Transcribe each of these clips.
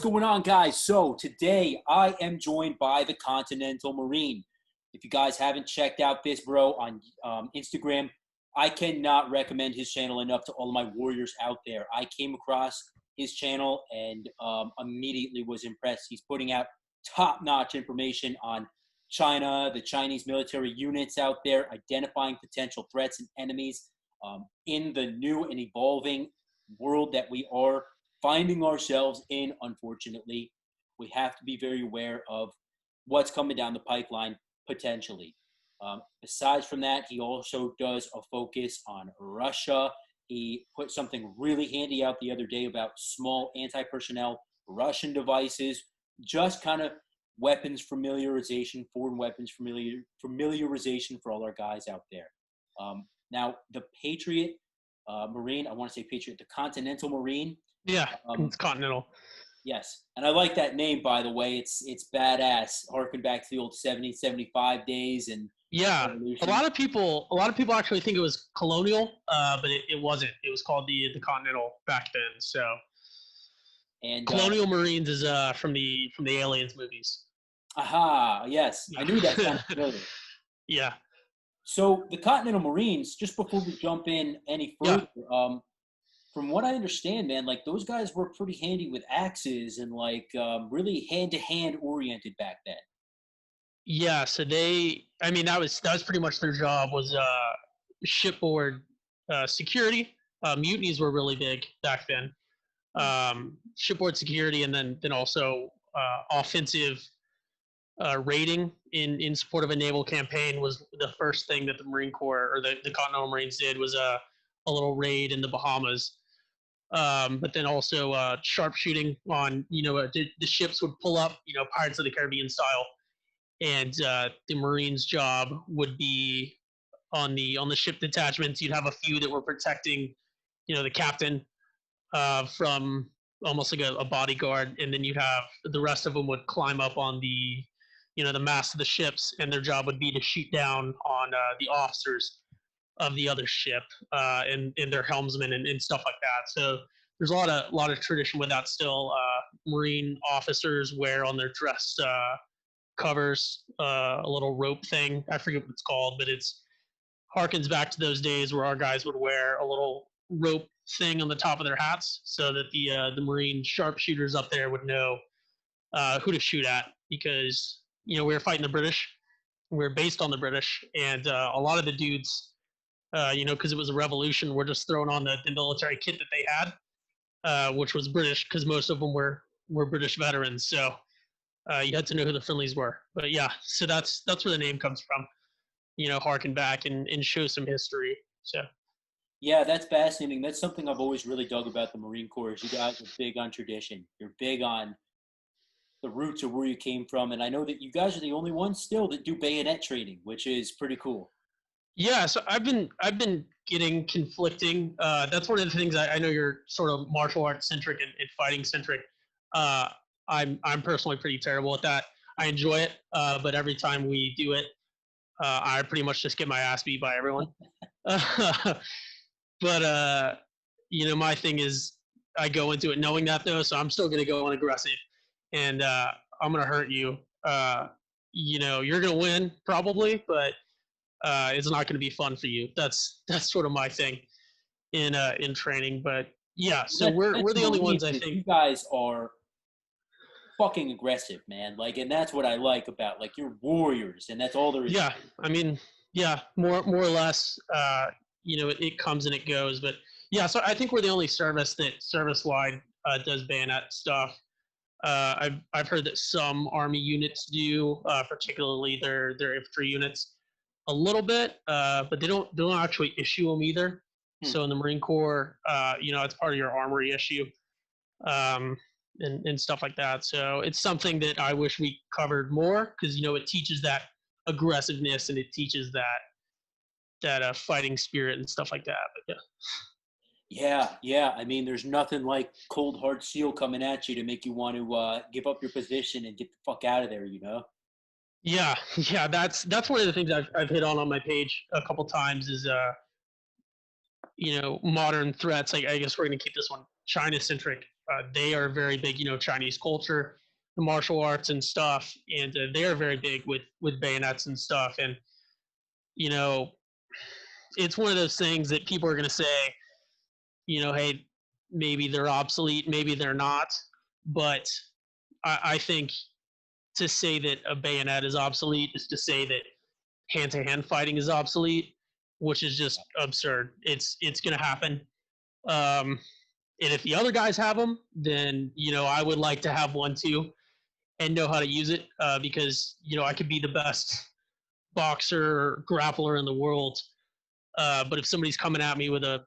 going on, guys? So today I am joined by the Continental Marine. If you guys haven't checked out this bro on Instagram, I cannot recommend his channel enough to all of my warriors out there. I came across his channel and immediately was impressed. He's putting out top-notch information on China, the Chinese military units out there, identifying potential threats and enemies in the new and evolving world that we are finding ourselves in. Unfortunately, we have to be very aware of what's coming down the pipeline potentially. Besides from that, he also does a focus on Russia. He put something really handy out the other day about small anti-personnel Russian devices, just kind of weapons familiarization, foreign weapons familiarization for all our guys out there. Now, the Patriot Marine, I want to say Patriot, the Continental Marine. Yeah, it's Continental. Yes, and I like that name, by the way. It's badass. Harken back to the old 70, 75 days and yeah. revolution. A lot of people actually think it was Colonial, but it wasn't. It was called the Continental back then. So, and Colonial Marines is from the Aliens movies. Aha, yes, I knew that sounded familiar. Yeah. So the Continental Marines, just before we jump in any further, from what I understand, man, like those guys were pretty handy with axes and like really hand-to-hand oriented back then. Yeah, so that was pretty much their job was shipboard security. Mutinies were really big back then. Shipboard security, and then also offensive raiding in support of a naval campaign was the first thing that the Marine Corps or the Continental Marines did was a little raid in the Bahamas. But then also sharpshooting on, the ships would pull up, Pirates of the Caribbean style. And the Marines' job would be on the ship detachments. You'd have a few that were protecting, the captain from almost like a bodyguard. And then you'd have the rest of them would climb up on the mast of the ships. And their job would be to shoot down on the officers of the other ship and their helmsmen and stuff like that. So there's a lot of tradition with that still. Marine officers wear on their dress covers a little rope thing. I forget what it's called, but it's harkens back to those days where our guys would wear a little rope thing on the top of their hats so that the Marine sharpshooters up there would know who to shoot at, because we were fighting the British. We were based on the British, and a lot of the dudes, because it was a revolution, were just throwing on the military kit that they had, which was British, because most of them were British veterans. So you had to know who the friendlies were. But yeah, so that's where the name comes from. Harken back and show some history. So. Yeah, that's fascinating. That's something I've always really dug about the Marine Corps. Is you guys are big on tradition. You're big on the roots of where you came from, and I know that you guys are the only ones still that do bayonet training, which is pretty cool. Yeah, so I've been getting conflicting. That's one of the things I know you're sort of martial arts centric and fighting centric. I'm personally pretty terrible at that. I enjoy it, but every time we do it, I pretty much just get my ass beat by everyone. But my thing is, I go into it knowing that though, so I'm still gonna go on aggressive, and I'm gonna hurt you. You're gonna win probably, but it's not gonna be fun for you. That's sort of my thing in training. But yeah, so we're the only ones, I think. You guys are fucking aggressive, man. Like, and that's what I like about, like, you're warriors, and that's all there is. Yeah, I mean, yeah, more or less. It comes and it goes, but yeah. So I think we're the only service that service-wide does bayonet stuff. I've heard that some Army units do, particularly their infantry units, a little bit, but they don't actually issue them either. So in the Marine Corps, it's part of your armory issue. And stuff like that. So it's something that I wish we covered more, because it teaches that aggressiveness and it teaches that fighting spirit and stuff like that. But yeah. I mean, there's nothing like cold hard steel coming at you to make you want to give up your position and get the fuck out of there. Yeah. That's one of the things I've hit on my page a couple times is modern threats. I guess we're going to keep this one China centric. they are very big, Chinese culture, the martial arts and stuff, and they are very big with bayonets and stuff. And you know, it's one of those things that people are going to say, hey, maybe they're obsolete, maybe they're not. But I think to say that a bayonet is obsolete is to say that hand-to-hand fighting is obsolete, which is just absurd. It's going to happen. And if the other guys have them, then I would like to have one too and know how to use it, because I could be the best boxer or grappler in the world, but if somebody's coming at me with a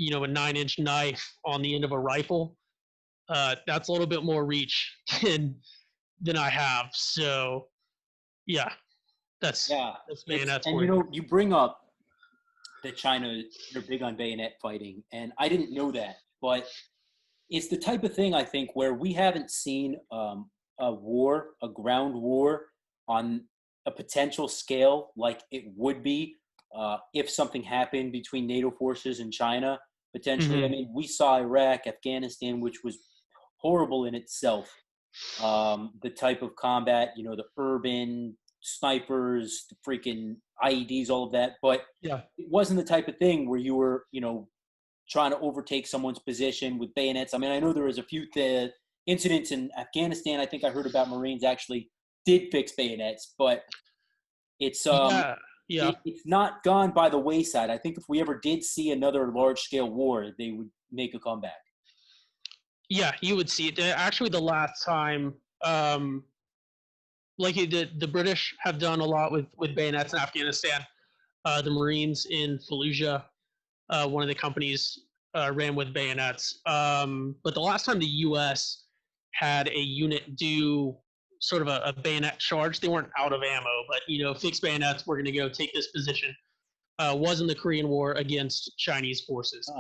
9-inch knife on the end of a rifle, that's a little bit more reach than I have. So yeah, that's Yeah, that's it's bayonets and for you. you bring up that China, they're big on bayonet fighting, and I didn't know that, but it's the type of thing I think where we haven't seen a ground war on a potential scale like it would be if something happened between NATO forces and China potentially. I Hmm. mean, we saw Iraq, Afghanistan, which was horrible in itself. The type of combat, the urban snipers, the freaking IEDs, all of that, but Yeah. it wasn't the type of thing where you were, trying to overtake someone's position with bayonets. I mean, I know there was a few incidents in Afghanistan. I think I heard about Marines actually did fix bayonets, but it's Yeah. Yeah. it's not gone by the wayside. I think if we ever did see another large scale war, they would make a comeback. Yeah, you would see it. Actually, the last time, um, like the British have done a lot with bayonets in Afghanistan. The Marines in Fallujah, one of the companies ran with bayonets. But the last time the U.S. had a unit do sort of a bayonet charge, they weren't out of ammo, but fixed bayonets. We're going to go take this position. Was in the Korean War against Chinese forces.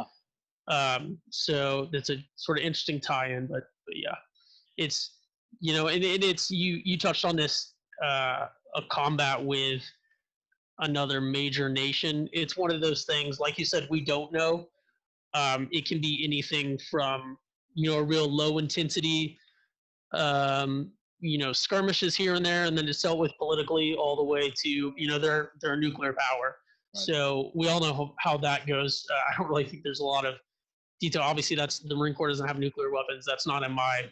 Huh. So that's a sort of interesting tie-in, but yeah, it's and it's you touched on this, a combat with another major nation. It's one of those things, like you said, we don't know. It can be anything from a real low intensity, skirmishes here and there, and then it's dealt with politically, all the way to they're a nuclear power. Right. So we all know how that goes. I don't really think there's a lot of detail. Obviously, that's the Marine Corps doesn't have nuclear weapons. That's not in my,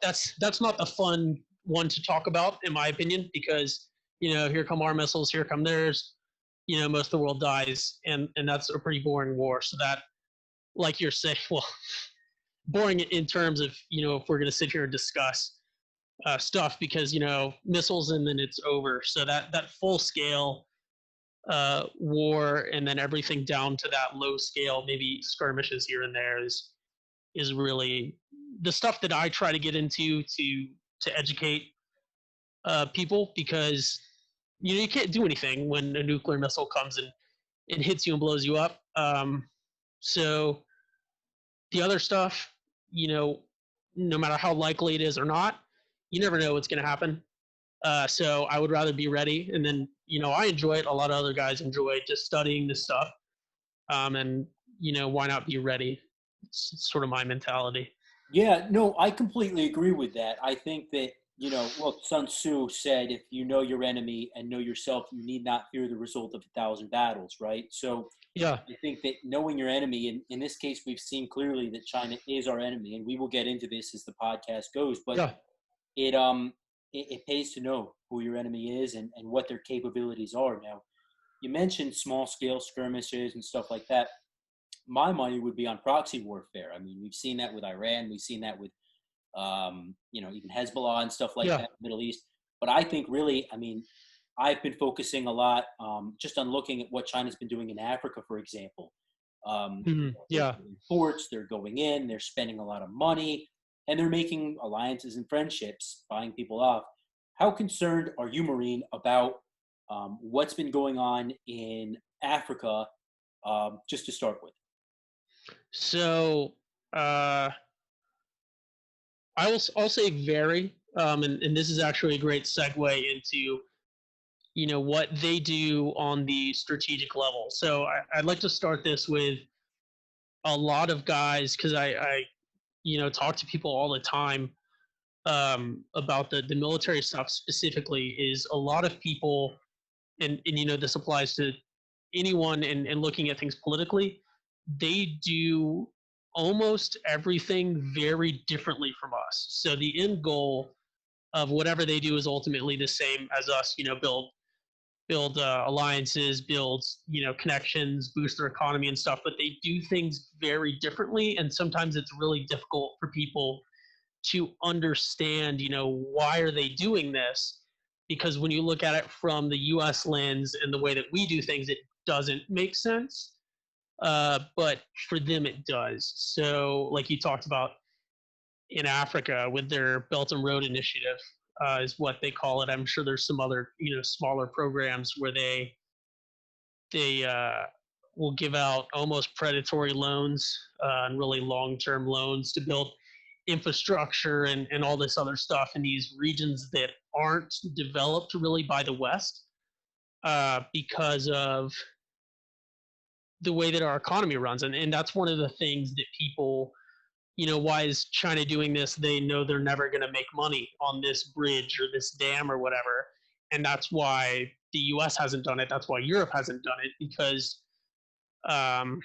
that's not the fun one to talk about, in my opinion, because here come our missiles, here come theirs. Most of the world dies, and that's a pretty boring war. So that, like you're saying, well, boring in terms of if we're going to sit here and discuss stuff, because missiles and then it's over. So that full scale war, and then everything down to that low scale, maybe skirmishes here and there, is really the stuff that I try to get into to educate people, because you can't do anything when a nuclear missile comes and hits you and blows you up. So the other stuff, no matter how likely it is or not, you never know what's going to happen. So I would rather be ready, and then I enjoy it. A lot of other guys enjoy just studying this stuff, and why not be ready? It's sort of my mentality. Yeah, no, I completely agree with that. I think that, well, Sun Tzu said, if you know your enemy and know yourself, you need not fear the result of 1,000 battles, right? So Yeah, I think that knowing your enemy, in this case, we've seen clearly that China is our enemy, and we will get into this as the podcast goes, but yeah, it, it pays to know who your enemy is and what their capabilities are. Now, you mentioned small scale skirmishes and stuff like that. My money would be on proxy warfare. I mean, we've seen that with Iran. We've seen that with, even Hezbollah and stuff like yeah, that in the Middle East. But I think really, I mean, I've been focusing a lot just on looking at what China's been doing in Africa, for example. They're yeah. building forts, they're going in, they're spending a lot of money, and they're making alliances and friendships, buying people off. How concerned are you, Marine, about what's been going on in Africa, just to start with? So uh, I'll say very, and this is actually a great segue into what they do on the strategic level. So I'd like to start this with a lot of guys, because I talk to people all the time about the military stuff specifically, is a lot of people, and this applies to anyone and looking at things politically, they do almost everything very differently from us. So the end goal of whatever they do is ultimately the same as us. Build alliances, build connections, boost their economy and stuff. But they do things very differently, and sometimes it's really difficult for people to understand. Why are they doing this? Because when you look at it from the U.S. lens and the way that we do things, it doesn't make sense. But for them, it does. So, like you talked about in Africa with their Belt and Road Initiative, is what they call it. I'm sure there's some other smaller programs where they will give out almost predatory loans and really long-term loans to build infrastructure and all this other stuff in these regions that aren't developed really by the West, because of the way that our economy runs. And that's one of the things that people, why is China doing this? They know they're never going to make money on this bridge or this dam or whatever. And that's why the US hasn't done it. That's why Europe hasn't done it, because, um,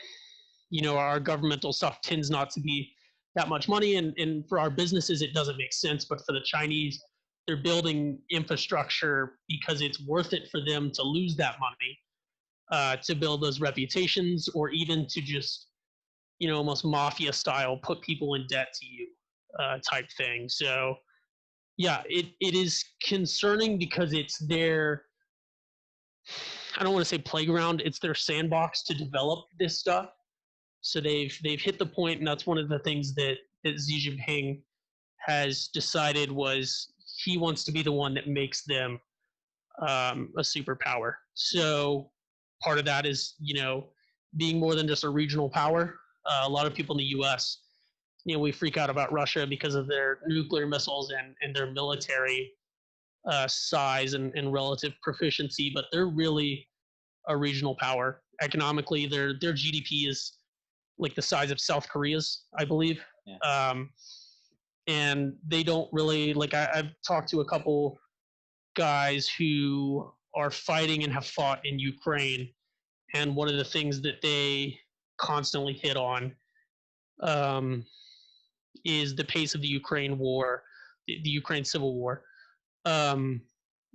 our governmental stuff tends not to be that much money. And for our businesses, it doesn't make sense. But for the Chinese, they're building infrastructure because it's worth it for them to lose that money, to build those reputations, or even to just almost mafia style put people in debt to you, type thing. So yeah, it is concerning because it's their, I don't want to say playground, it's their sandbox to develop this stuff. So they've hit the point, and that's one of the things that Xi Jinping has decided was he wants to be the one that makes them a superpower. So part of that is being more than just a regional power. A lot of people in the U.S., we freak out about Russia because of their nuclear missiles and their military size and relative proficiency, but they're really a regional power. Economically, their GDP is like the size of South Korea's, I believe. Yeah. And they don't really I've talked to a couple guys who are fighting and have fought in Ukraine, and one of the things that they constantly hit on, is the pace of the Ukraine war, the Ukraine civil war, um,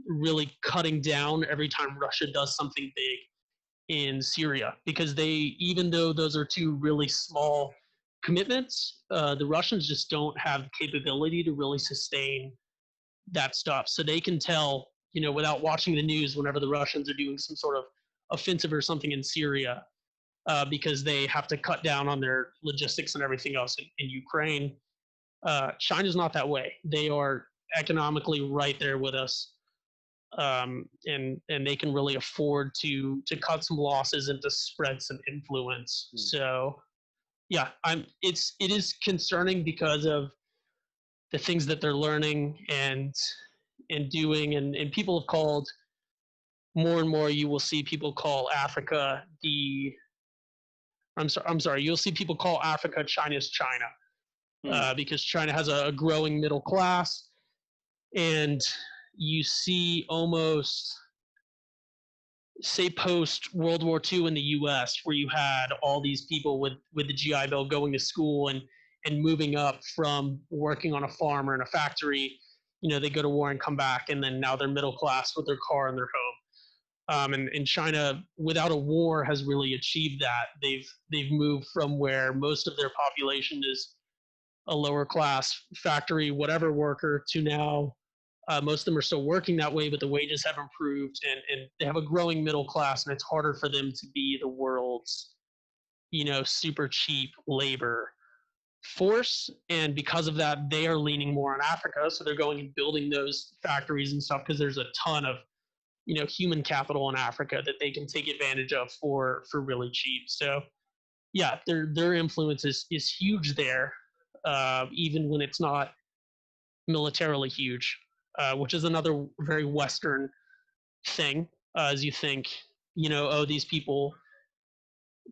really cutting down every time Russia does something big in Syria, because even though those are two really small commitments, the Russians just don't have the capability to really sustain that stuff. So they can tell, without watching the news, whenever the Russians are doing some sort of offensive or something in Syria, because they have to cut down on their logistics and everything else in Ukraine. China's not that way. They are economically right there with us, and they can really afford to cut some losses and to spread some influence. So yeah, it is concerning because of the things that they're learning and doing, and people have called more and more. You will see people call Africa the. I'm sorry. You'll see people call Africa China's China, because China has a growing middle class, and you see almost, say, post World War II in the U.S., where you had all these people with the GI Bill going to school and moving up from working on a farm or in a factory. They go to war and come back, and then now they're middle class with their car and their home. And China, without a war, has really achieved that. They've moved from where most of their population is a lower class factory whatever worker to now, most of them are still working that way, but the wages have improved, and they have a growing middle class, and it's harder for them to be the world's super cheap labor force. And because of that, they are leaning more on Africa. So they're going and building those factories and stuff, because there's a ton of human capital in Africa that they can take advantage of for really cheap. So yeah, their influence is huge there, even when it's not militarily huge, which is another very Western thing. As you think, oh, these people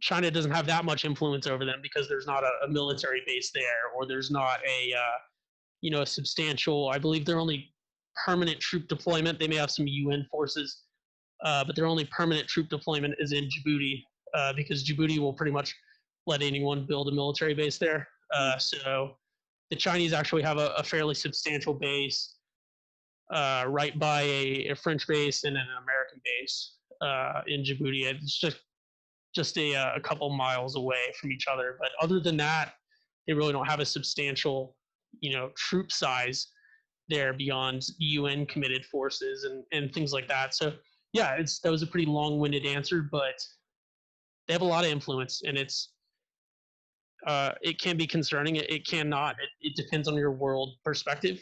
China doesn't have that much influence over them because there's not a military base there, or there's not a substantial. I believe their only permanent troop deployment. They may have some UN forces, but their only permanent troop deployment is in Djibouti, because Djibouti will pretty much let anyone build a military base there. So the Chinese actually have a fairly substantial base right by a French base and an American base in Djibouti. It's just a couple miles away from each other. But other than that, they really don't have a substantial, troop size there beyond UN committed forces and things like that. So yeah, that was a pretty long-winded answer, but they have a lot of influence, and it can be concerning. It cannot. It depends on your world perspective.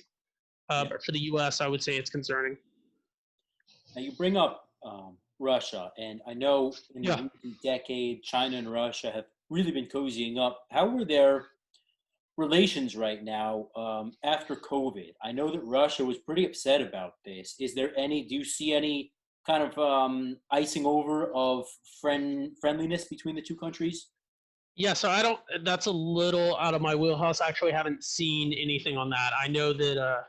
Yeah. But for the U.S., I would say it's concerning. Now you bring up Russia, and I know in the Yeah. recent decade, China and Russia have really been cozying up. How are their relations right now after COVID? I know that Russia was pretty upset about this. Do you see any kind of icing over of friendliness between the two countries? Yeah, so I don't. That's a little out of my wheelhouse. I actually haven't seen anything on that. I know that.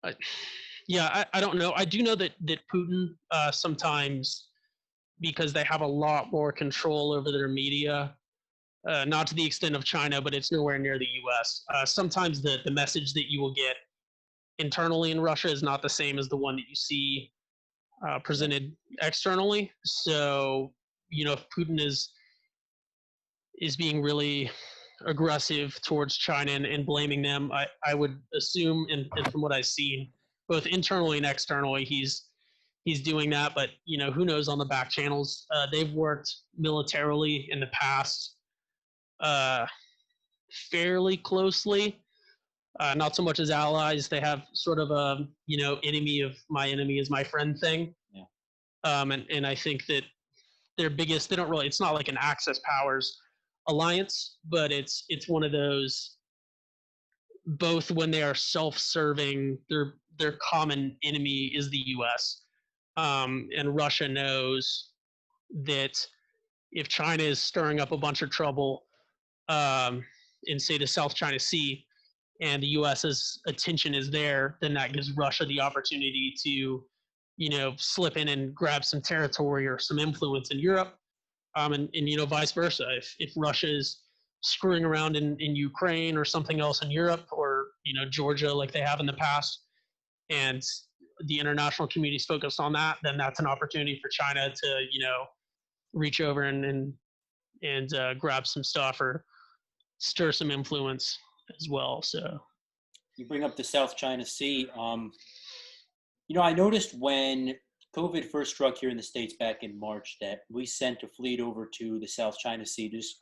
I, yeah, I don't know. I do know that Putin sometimes, because they have a lot more control over their media, not to the extent of China, but it's nowhere near the U.S. Sometimes the message that you will get internally in Russia is not the same as the one that you see Yeah. presented externally. So if Putin is being really aggressive towards China and blaming them, I would assume, and from what I've seen, both internally and externally, he's doing that. But who knows on the back channels? They've worked militarily in the past uh, fairly closely. Not so much as allies. They have sort of a enemy of my enemy is my friend thing. Yeah. And I think that their biggest, they don't really, it's not like an Axis powers alliance, but it's one of those, both when they are self-serving, their common enemy is the US. And Russia knows that if China is stirring up a bunch of trouble in, say, the South China Sea, and the US's attention is there, then that gives Russia the opportunity to, slip in and grab some territory or some influence in Europe, and vice versa. If Russia is screwing around in Ukraine or something else in Europe, or Georgia like they have in the past, and the international community is focused on that, then that's an opportunity for China to reach over and grab some stuff or stir some influence as well. So You bring up the South China Sea. I noticed when COVID first struck here in the States back in March that we sent a fleet over to the South China Sea, just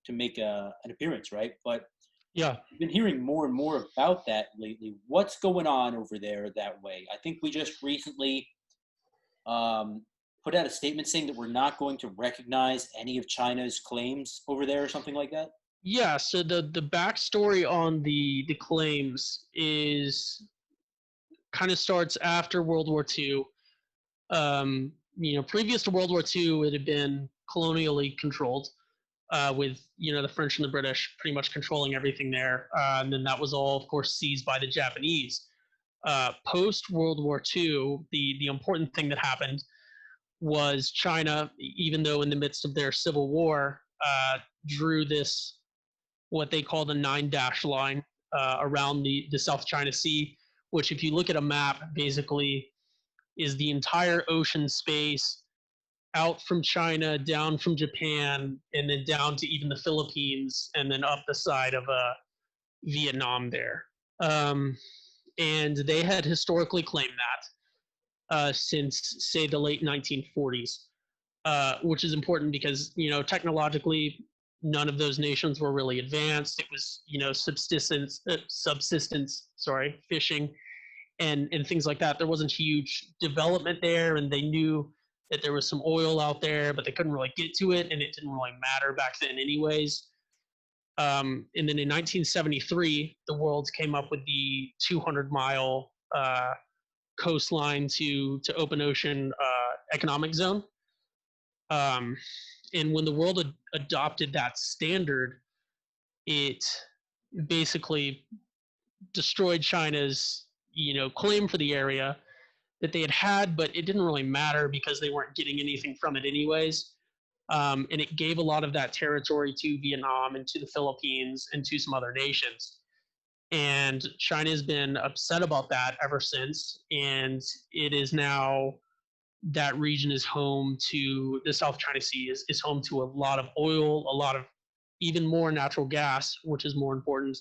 to make an appearance, right? But yeah. I've been hearing more and more about that lately. What's going on over there that way? I think we just recently put out a statement saying that we're not going to recognize any of China's claims over there or something like that. Yeah, so the backstory on the claims is kind of starts after World War II. Previous to World War II, it had been colonially controlled, with the French and the British pretty much controlling everything there, and then that was all, of course, seized by the Japanese. Post World War II, the important thing that happened was China, even though in the midst of their civil war, drew this, what they call the nine dash line, around the South China Sea, which, if you look at a map, basically is the entire ocean space out from China, down from Japan, and then down to even the Philippines, and then up the side of Vietnam there. And they had historically claimed that since, say, the late 1940s, which is important because, technologically, none of those nations were really advanced. It was, subsistence, fishing and things like that. There wasn't huge development there, and they knew that there was some oil out there, but they couldn't really get to it, and it didn't really matter back then, anyways. And then in 1973, the world came up with the 200-mile coastline to open ocean economic zone. Um, and when the world adopted that standard, it basically destroyed China's, claim for the area that they had, but it didn't really matter because they weren't getting anything from it anyways. And it gave a lot of that territory to Vietnam and to the Philippines and to some other nations. And China has been upset about that ever since. And it is now, that region is home to the South China Sea, is home to a lot of oil, a lot of even more natural gas, which is more important,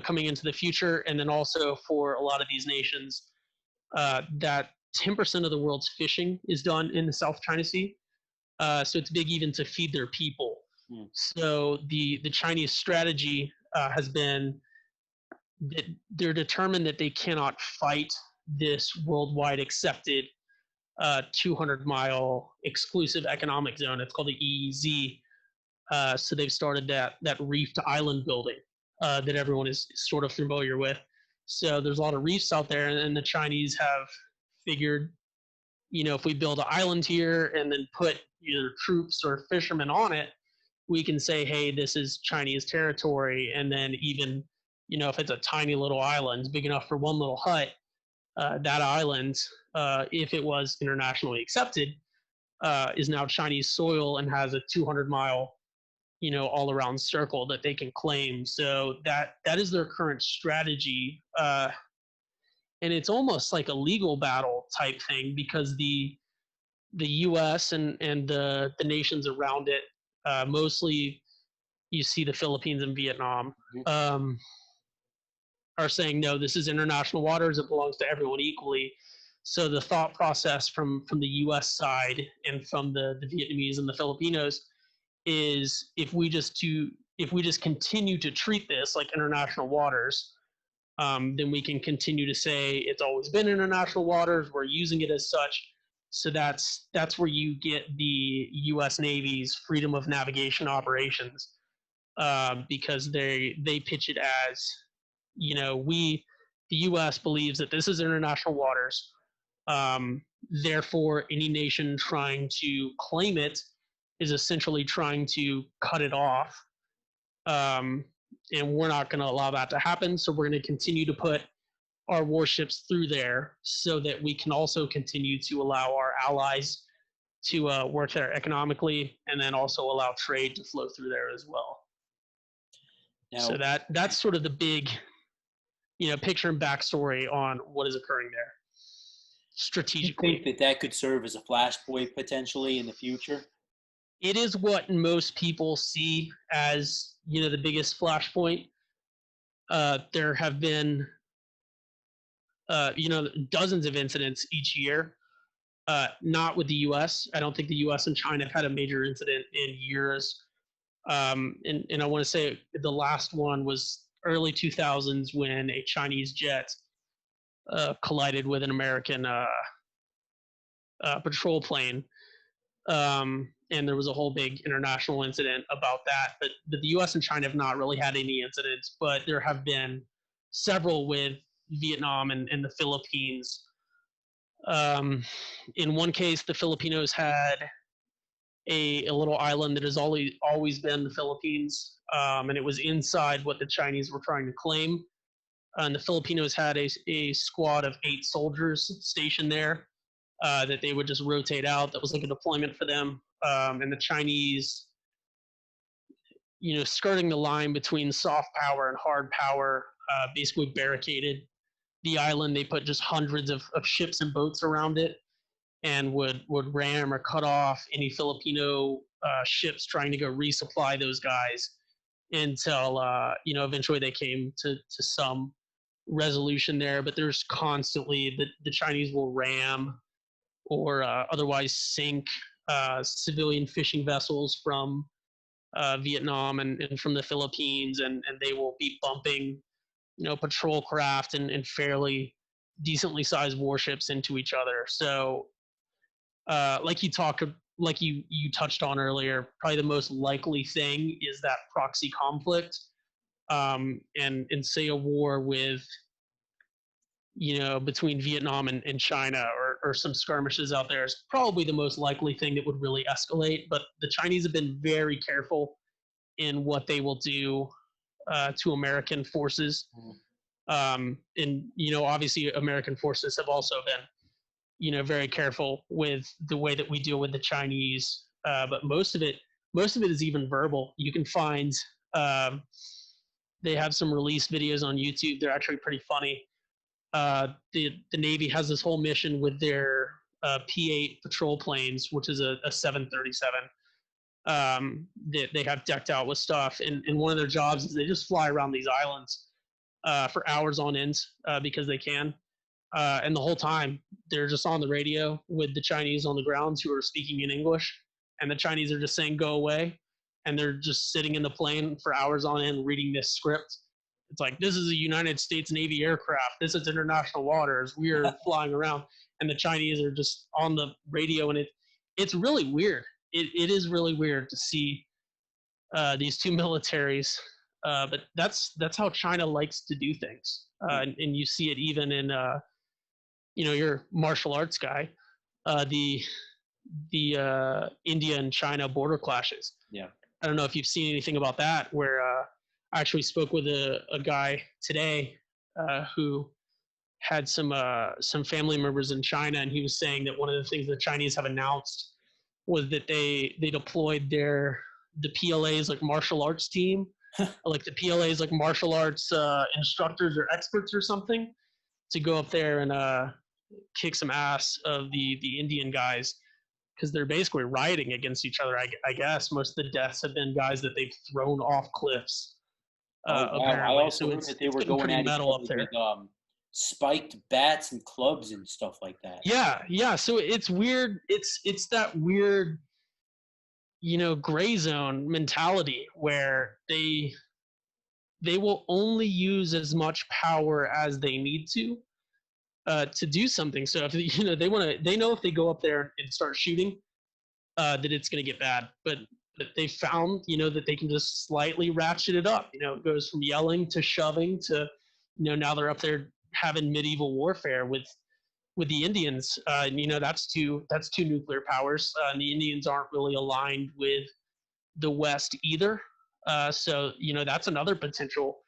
coming into the future. And then also for a lot of these nations, that 10% of the world's fishing is done in the South China Sea. So it's big even to feed their people. Mm. So the Chinese strategy has been that they're determined that they cannot fight this worldwide accepted 200-mile exclusive economic zone. It's called the EEZ. So they've started that reef to island building that everyone is sort of familiar with. So there's a lot of reefs out there, and the Chinese have figured, if we build an island here and then put either troops or fishermen on it, we can say, hey, this is Chinese territory. And then even, if it's a tiny little island, big enough for one little hut, that island, if it was internationally accepted, is now Chinese soil and has a 200-mile, all around circle that they can claim. So that is their current strategy. And it's almost like a legal battle type thing because the U.S. and the nations around it, mostly you see the Philippines and Vietnam, are saying no, this is international waters. It belongs to everyone equally. So the thought process from the U.S. side and from the Vietnamese and the Filipinos is if we just continue to treat this like international waters, then we can continue to say it's always been international waters. We're using it as such. So that's where you get the U.S. Navy's freedom of navigation operations, because they pitch it as, the U.S. believes that this is international waters. Therefore, any nation trying to claim it is essentially trying to cut it off. And we're not going to allow that to happen. So we're going to continue to put our warships through there so that we can also continue to allow our allies to work there economically, and then also allow trade to flow through there as well. Now, so that's sort of the big, picture and backstory on what is occurring there strategically. Do you think that could serve as a flashpoint potentially in the future? It is what most people see as, the biggest flashpoint. There have been, dozens of incidents each year. Not with the U.S. I don't think the U.S. and China have had a major incident in years. And I want to say the last one was early 2000s when a Chinese jet collided with an American patrol plane. And there was a whole big international incident about that. But the U.S. and China have not really had any incidents, but there have been several with Vietnam and the Philippines. In one case, the Filipinos had a little island that has always been the Philippines, and it was inside what the Chinese were trying to claim. And the Filipinos had a squad of 8 soldiers stationed there that they would just rotate out. That was like a deployment for them. And the Chinese, skirting the line between soft power and hard power, basically barricaded the island. They put just hundreds of ships and boats around it, and would ram or cut off any Filipino ships trying to go resupply those guys until eventually they came to some resolution there. But there's constantly the Chinese will ram or otherwise sink civilian fishing vessels from Vietnam and from the Philippines, and they will be bumping patrol craft and fairly decently sized warships into each other. So like you touched on earlier, probably the most likely thing is that proxy conflict, and say a war with, between Vietnam and China, or or some skirmishes out there is probably the most likely thing that would really escalate. But the Chinese have been very careful in what they will do to American forces. And, obviously American forces have also been, very careful with the way that we deal with the Chinese. But most of it is even verbal. You can find, they have some release videos on YouTube. They're actually pretty funny. The Navy has this whole mission with their P-8 patrol planes, which is a 737. They have decked out with stuff, and one of their jobs is they just fly around these islands for hours on end because they can. And the whole time they're just on the radio with the Chinese on the ground who are speaking in English, and the Chinese are just saying "go away," and they're just sitting in the plane for hours on end reading this script. It's like, this is a United States Navy aircraft. This is international waters. We are flying around, and the Chinese are just on the radio, and it's really weird. It is really weird to see these two militaries, but that's how China likes to do things, and you see it even in your martial arts guy, the India and China border clashes. Yeah. I don't know if you've seen anything about that, where I actually spoke with a guy today who had some family members in China, and he was saying that one of the things the Chinese have announced was that they deployed the PLA's like martial arts team, like the PLA's like martial arts instructors or experts or something, to go up there and kick some ass of the Indian guys, because they're basically rioting against each other. I guess most of the deaths have been guys that they've thrown off cliffs. Wow. Apparently, I also so heard it's that they were getting going pretty at each metal other up there. with spiked bats and clubs and stuff like that. Yeah. So it's weird. It's that weird, gray zone mentality where they will only use as much power as they need to do something. So if they know if they go up there and start shooting, that it's going to get bad. But they found, that they can just slightly ratchet it up. It goes from yelling to shoving to, now they're up there having medieval warfare with the Indians. That's two nuclear powers. And the Indians aren't really aligned with the West either. So that's another potential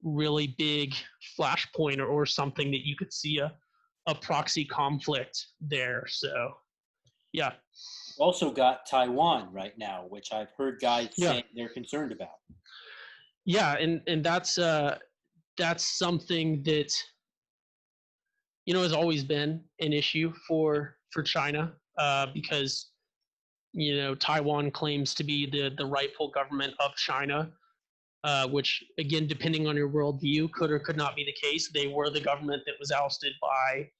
really big flashpoint or something that you could see a proxy conflict there. So yeah. Also got Taiwan right now, which I've heard guys Yeah. saying they're concerned about. Yeah, and that's something that has always been an issue for China, because Taiwan claims to be the rightful government of China, which again, depending on your worldview, could or could not be the case. They were the government that was ousted by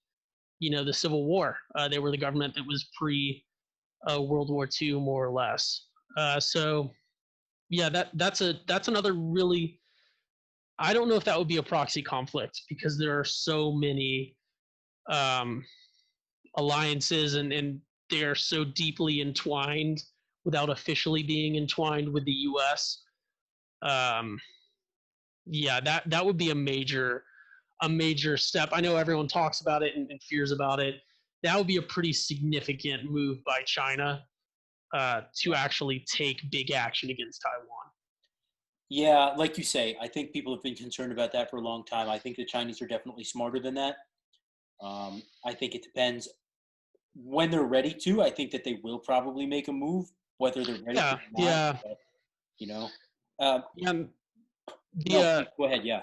the Civil War. They were the government that was pre World War II, more or less. So yeah, that's another really. I don't know if that would be a proxy conflict, because there are so many alliances, and they are so deeply entwined without officially being entwined with the U.S. Yeah, that would be a major step. I know everyone talks about it and fears about it. That would be a pretty significant move by China to actually take big action against Taiwan. Yeah, like you say, I think people have been concerned about that for a long time. I think the Chinese are definitely smarter than that. I think it depends when they're ready to. I think that they will probably make a move, whether they're ready to or not. Yeah. But, Yeah. No, go ahead. Yeah.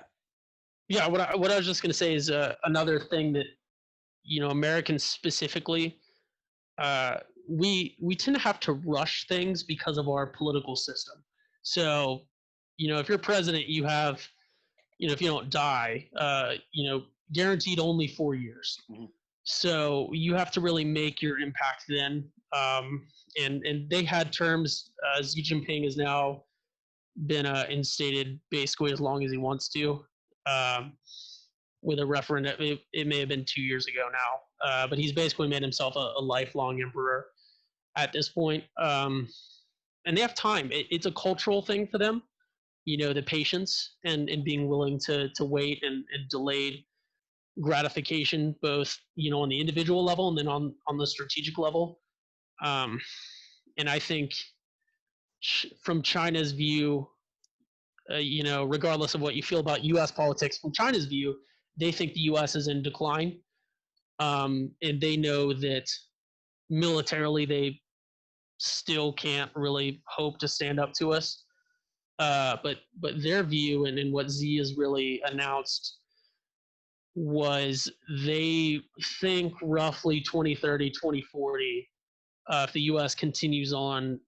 Yeah. What I was just going to say is another thing that Americans specifically, we tend to have to rush things because of our political system. So if you're president, you have if you don't die, guaranteed only 4 years. Mm-hmm. So you have to really make your impact then. And they had terms. Xi Jinping has now been instated basically as long as he wants to, with a referendum. It may have been 2 years ago now, but he's basically made himself a lifelong emperor at this point. And they have time. It's a cultural thing for them, the patience and being willing to wait and delayed gratification, both on the individual level and then on the strategic level. Um, and I think from China's view, regardless of what you feel about U.S. politics, from China's view, they think the U.S. is in decline, and they know that militarily they still can't really hope to stand up to us. But their view and what Z has really announced was they think roughly 2030, 2040, if the U.S. continues on,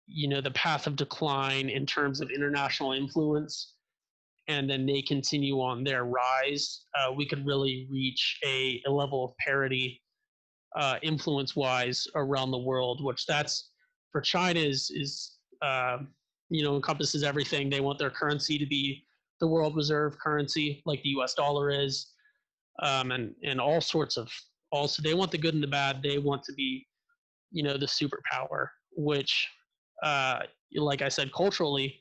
the path of decline in terms of international influence, and then they continue on their rise, we could really reach a level of parity influence-wise around the world, which that's for China is encompasses everything. They want their currency to be the world reserve currency, like the U.S. dollar is, and all sorts of. Also, they want the good and the bad. They want to be, the superpower, which, like I said, culturally,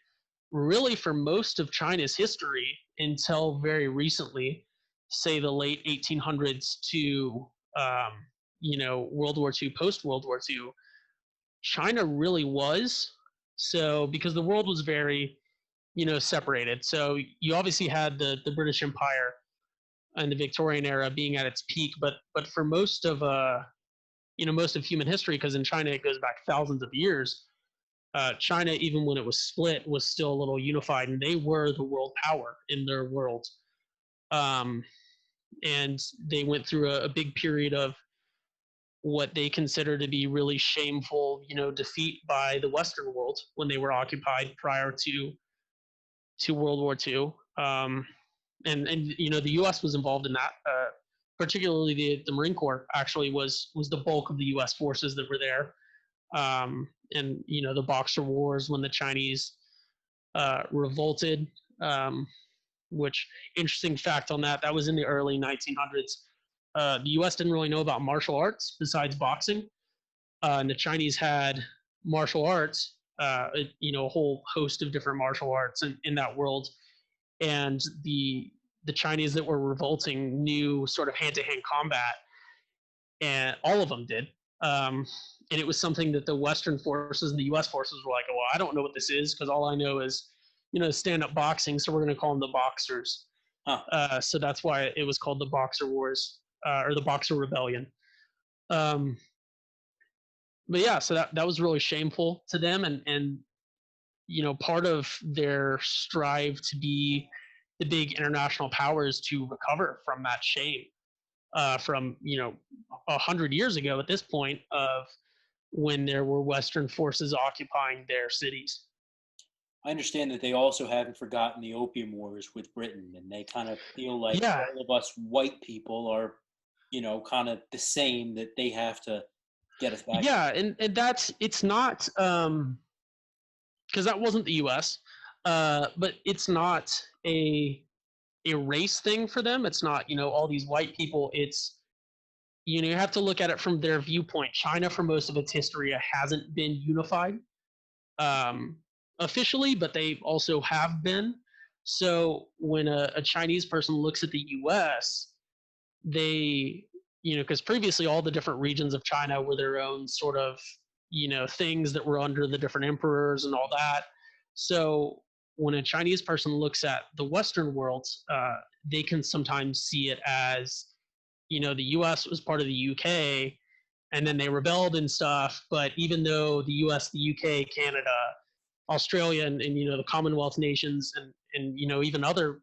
really for most of China's history until very recently, say the late 1800s to World War II, post World War II, China really was. So because the world was very separated. So you obviously had the British Empire and the Victorian era being at its peak, but for most of most of human history, because in China it goes back thousands of years. China, even when it was split, was still a little unified, and they were the world power in their world. Um, and they went through a big period of what they consider to be really shameful, defeat by the Western world when they were occupied prior to World War II. And the U.S. was involved in that. Particularly the Marine Corps actually was the bulk of the U.S. forces that were there. And the Boxer Wars when the Chinese revolted. Which interesting fact on that was in the early 1900s. The U.S. didn't really know about martial arts besides boxing, and the Chinese had martial arts, a whole host of different martial arts in that world, and the Chinese that were revolting knew sort of hand-to-hand combat, and all of them did. And it was something that the Western forces and the U.S. forces were like, "Well, I don't know what this is because all I know is, stand-up boxing. So we're going to call them the Boxers." Huh. So that's why it was called the Boxer Wars or the Boxer Rebellion. Um, but yeah, so that was really shameful to them, and part of their strive to be the big international powers to recover from that shame from 100 years ago at this point of when there were Western forces occupying their cities. I understand that they also haven't forgotten the Opium Wars with Britain, and they kind of feel like Yeah, all of us white people are, kind of the same, that they have to get us back. yeah, and that's it's not because that wasn't the U.S. But it's not a race thing for them. It's not all these white people. It's you have to look at it from their viewpoint. China, for most of its history, hasn't been unified um, officially, but they also have been. So when a Chinese person looks at the U.S., they, because previously all the different regions of China were their own sort of, things that were under the different emperors and all that. So when a Chinese person looks at the Western world, they can sometimes see it as, the U.S. was part of the U.K. and then they rebelled and stuff. But even though the U.S., the U.K., Canada, Australia, and the Commonwealth nations, and even other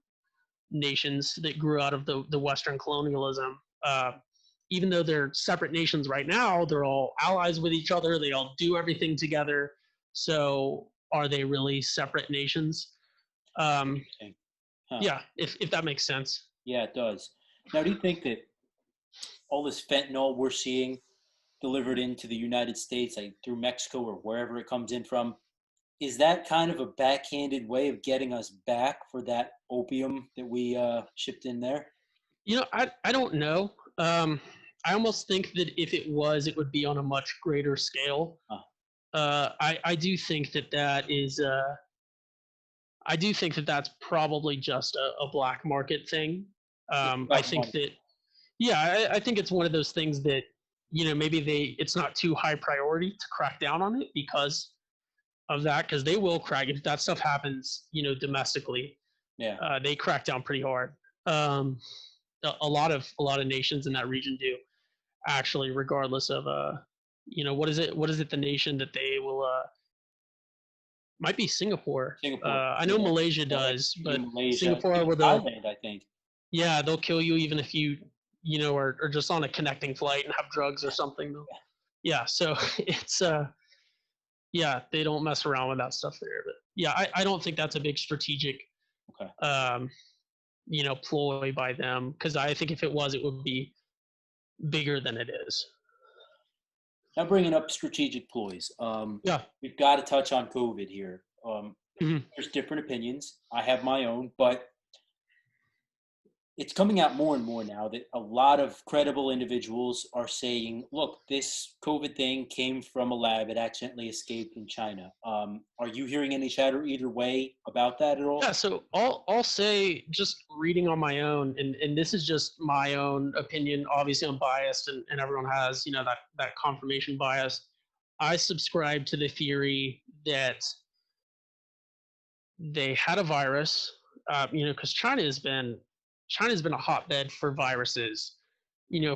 nations that grew out of the Western colonialism. Even though they're separate nations right now, they're all allies with each other. They all do everything together. So are they really separate nations? Interesting. Huh. Yeah, if that makes sense. Yeah, it does. Now, do you think that all this fentanyl we're seeing delivered into the United States, like through Mexico or wherever it comes in from, is that kind of a backhanded way of getting us back for that opium that we shipped in there? I don't know. I almost think that if it was, it would be on a much greater scale. Huh. I do think that is. I do think that that's probably just a black market thing. Just I about think money. that Yeah, I think it's one of those things that, maybe it's not too high priority to crack down on it because of that, because they will crack if that stuff happens, domestically. Yeah. They crack down pretty hard. Um, a lot of nations in that region do, actually, regardless of what is it the nation that they will might be Singapore. Singapore. I know Yeah. Malaysia Yeah, like does, but even Malaysia, Singapore even with a Thailand, I think. yeah, they'll kill you even if you are just on a connecting flight and have drugs or something. Yeah, so it's yeah, they don't mess around with that stuff there. But yeah, I don't think that's a big strategic Okay. um ploy by them, because I think if it was, it would be bigger than it is. Now bringing up strategic ploys, Yeah. we've got to touch on COVID here. Mhm. There's different opinions. I have my own, but it's coming out more and more now that a lot of credible individuals are saying, look, this COVID thing came from a lab. It accidentally escaped in China. Are you hearing any chatter either way about that at Yeah, all? so I'll say, just reading on my own, and this is just my own opinion. Obviously, I'm biased, and everyone has that confirmation bias. I subscribe to the theory that they had a virus, because China's been a hotbed for viruses,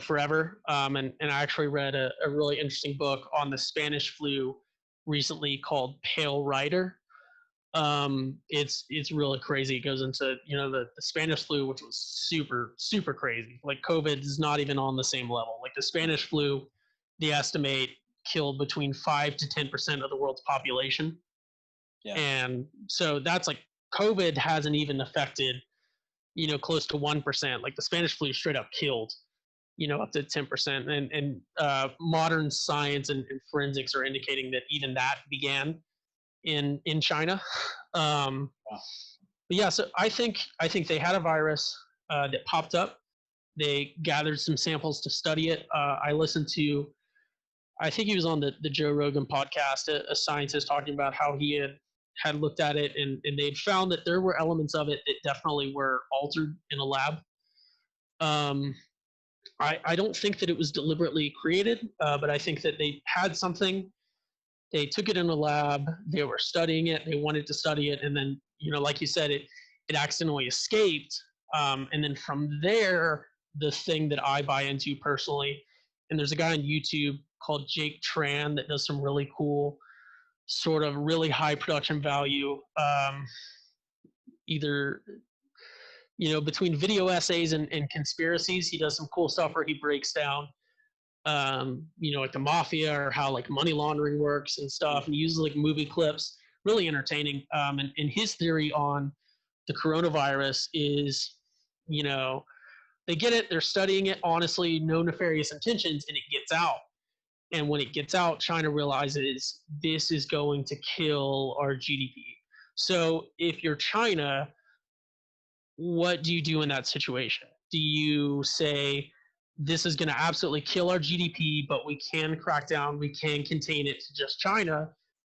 forever. And I actually read a really interesting book on the Spanish flu recently called Pale Rider. It's really crazy. It goes into the Spanish flu, which was super super crazy. Like, COVID is not even on the same level. Like, the Spanish flu, they estimate killed between 5 to 10% of the world's population. Yeah. And so that's like, COVID hasn't even affected close to 1%. Like, the Spanish flu straight up killed up to 10%. And modern science and forensics are indicating that even that began in China. Um, Wow. but yeah, so I think they had a virus that popped up. They gathered some samples to study it. I listened to, I think he was on the Joe Rogan podcast, a scientist talking about how he had looked at it, and they'd found that there were elements of it that definitely were altered in a lab. Um, I don't think that it was deliberately created, but I think that they had something. They took it in a lab. They were studying it. They wanted to study it, and then, like you said, it accidentally escaped. And then from there, the thing that I buy into personally, and there's a guy on YouTube called Jake Tran that does some really cool, sort of really high production value, either between video essays and conspiracies. He does some cool stuff where he breaks down like the mafia, or how like money laundering works and stuff, and he uses like movie clips. Really entertaining. And his theory on the coronavirus is, they get it, they're studying it, honestly, no nefarious intentions, and it gets out. And when it gets out, China realizes this is going to kill our GDP. So if you're China, what do you do in that situation? Do you say, this is going to absolutely kill our GDP, but we can crack down, we can contain it to just China,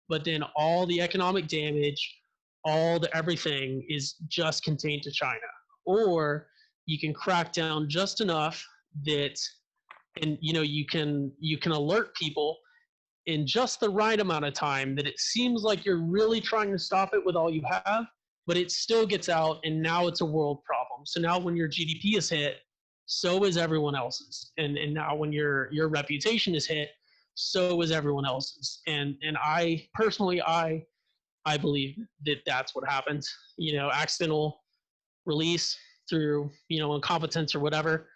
but then all the economic damage, all the everything is just contained to China? Or you can crack down just enough that, and you can alert people in just the right amount of time that it seems like you're really trying to stop it with all you have, but it still gets out, and now it's a world problem. So now when your GDP is hit, so is everyone else's. And now when your reputation is hit, so is everyone else's. And I personally, I believe that that's what happens. Accidental release through incompetence or whatever.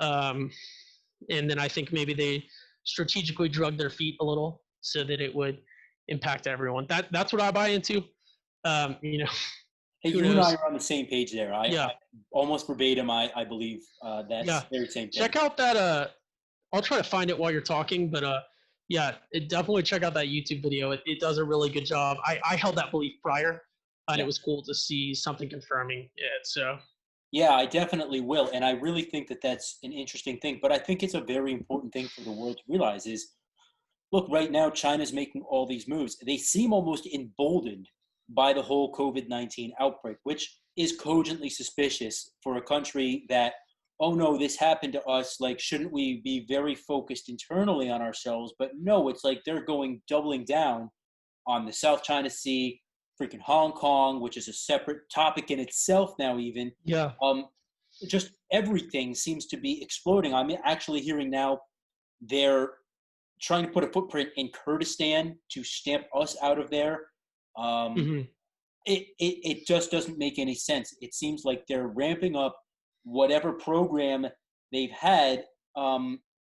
Um, and then I think maybe they strategically drug their feet a little so that it would impact everyone. That's what I buy into. Um, you know, Hey, who you and I knows? are on the same page there. I Yeah, almost verbatim, I believe yeah. that's very same thing. Check out that. I'll try to find it while you're talking, but yeah, definitely check out that YouTube video. It does a really good job. I held that belief prior, and it Yeah. was cool to see something confirming it. So Yeah, I definitely will. And I really think that that's an interesting thing. But I think it's a very important thing for the world to realize is, look, right now, China's making all these moves. They seem almost emboldened by the whole COVID-19 outbreak, which is cogently suspicious for a country that oh no, this happened to us. Like, shouldn't we be very focused internally on ourselves? But no, it's like they're doubling down on the South China Sea, freaking Hong Kong, which is a separate topic in itself now, even. Yeah. Um, just everything seems to be exploding. I'm actually hearing now they're trying to put a footprint in Kurdistan to stamp us out of there. Um, Hmm. it just doesn't make any sense. It seems like they're ramping up whatever program they've had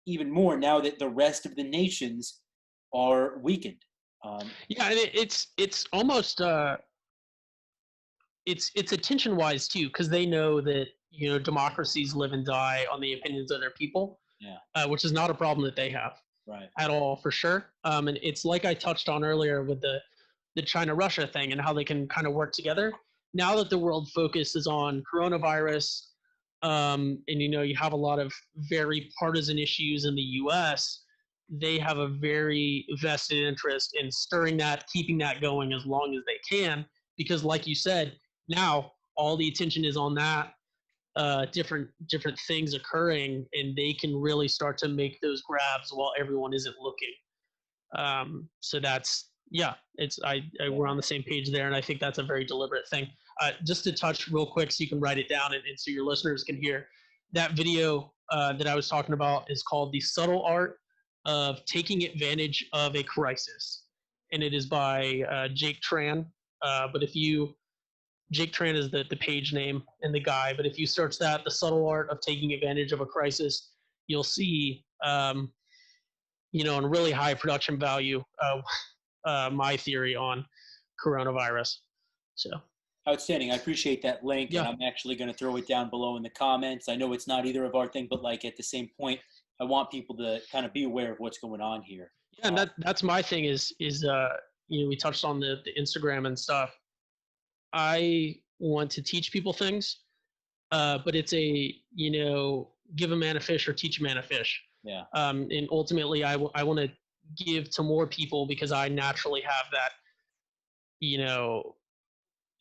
even more now that the rest of the nations are weakened. Yeah, and it's almost it's attention wise too, because they know that democracies live and die on the opinions of their people, Yeah, which is not a problem that they have right. at all, for sure. And it's like I touched on earlier with the China Russia thing and how they can kind of work together. Now that the world focus is on coronavirus, and you have a lot of very partisan issues in the U.S., they have a very vested interest in stirring that, keeping that going as long as they can, because, like you said, now all the attention is on that, different things occurring, and they can really start to make those grabs while everyone isn't looking. So that's, yeah, I Yeah. we're on the same page there, and I think that's a very deliberate thing. Just to touch real quick, so you can write it down, and so your listeners can hear that video that I was talking about is called "The Subtle Art of Taking Advantage of a Crisis," and it is by Jake Tran. But if you Jake Tran is the page name and the guy, but if you search that, "The Subtle Art of Taking Advantage of a Crisis," you'll see and really high production value of my theory on coronavirus. So Outstanding. I appreciate that link, and yeah, I'm actually going to throw it down below in the comments. I know it's not either of our thing, but like at the same point, I want people to kind of be aware of what's going on here. yeah, and that's my thing is we touched on the Instagram and stuff. I want to teach people things, but it's a give a man a fish or teach a man a fish. Yeah, And ultimately, I want to give to more people because I naturally have that you know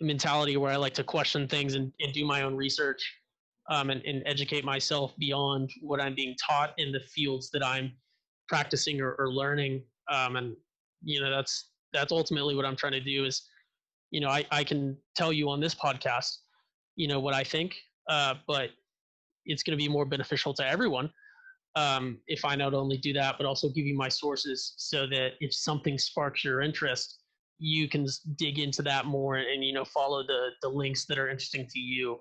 mentality where I like to question things and do my own research, and educate myself beyond what I'm being taught in the fields that I'm practicing or learning. And that's ultimately what I'm trying to do is, I can tell you on this podcast, what I think, but it's going to be more beneficial to everyone if I not only do that, but also give you my sources so that if something sparks your interest, you can dig into that more and follow the links that are interesting to you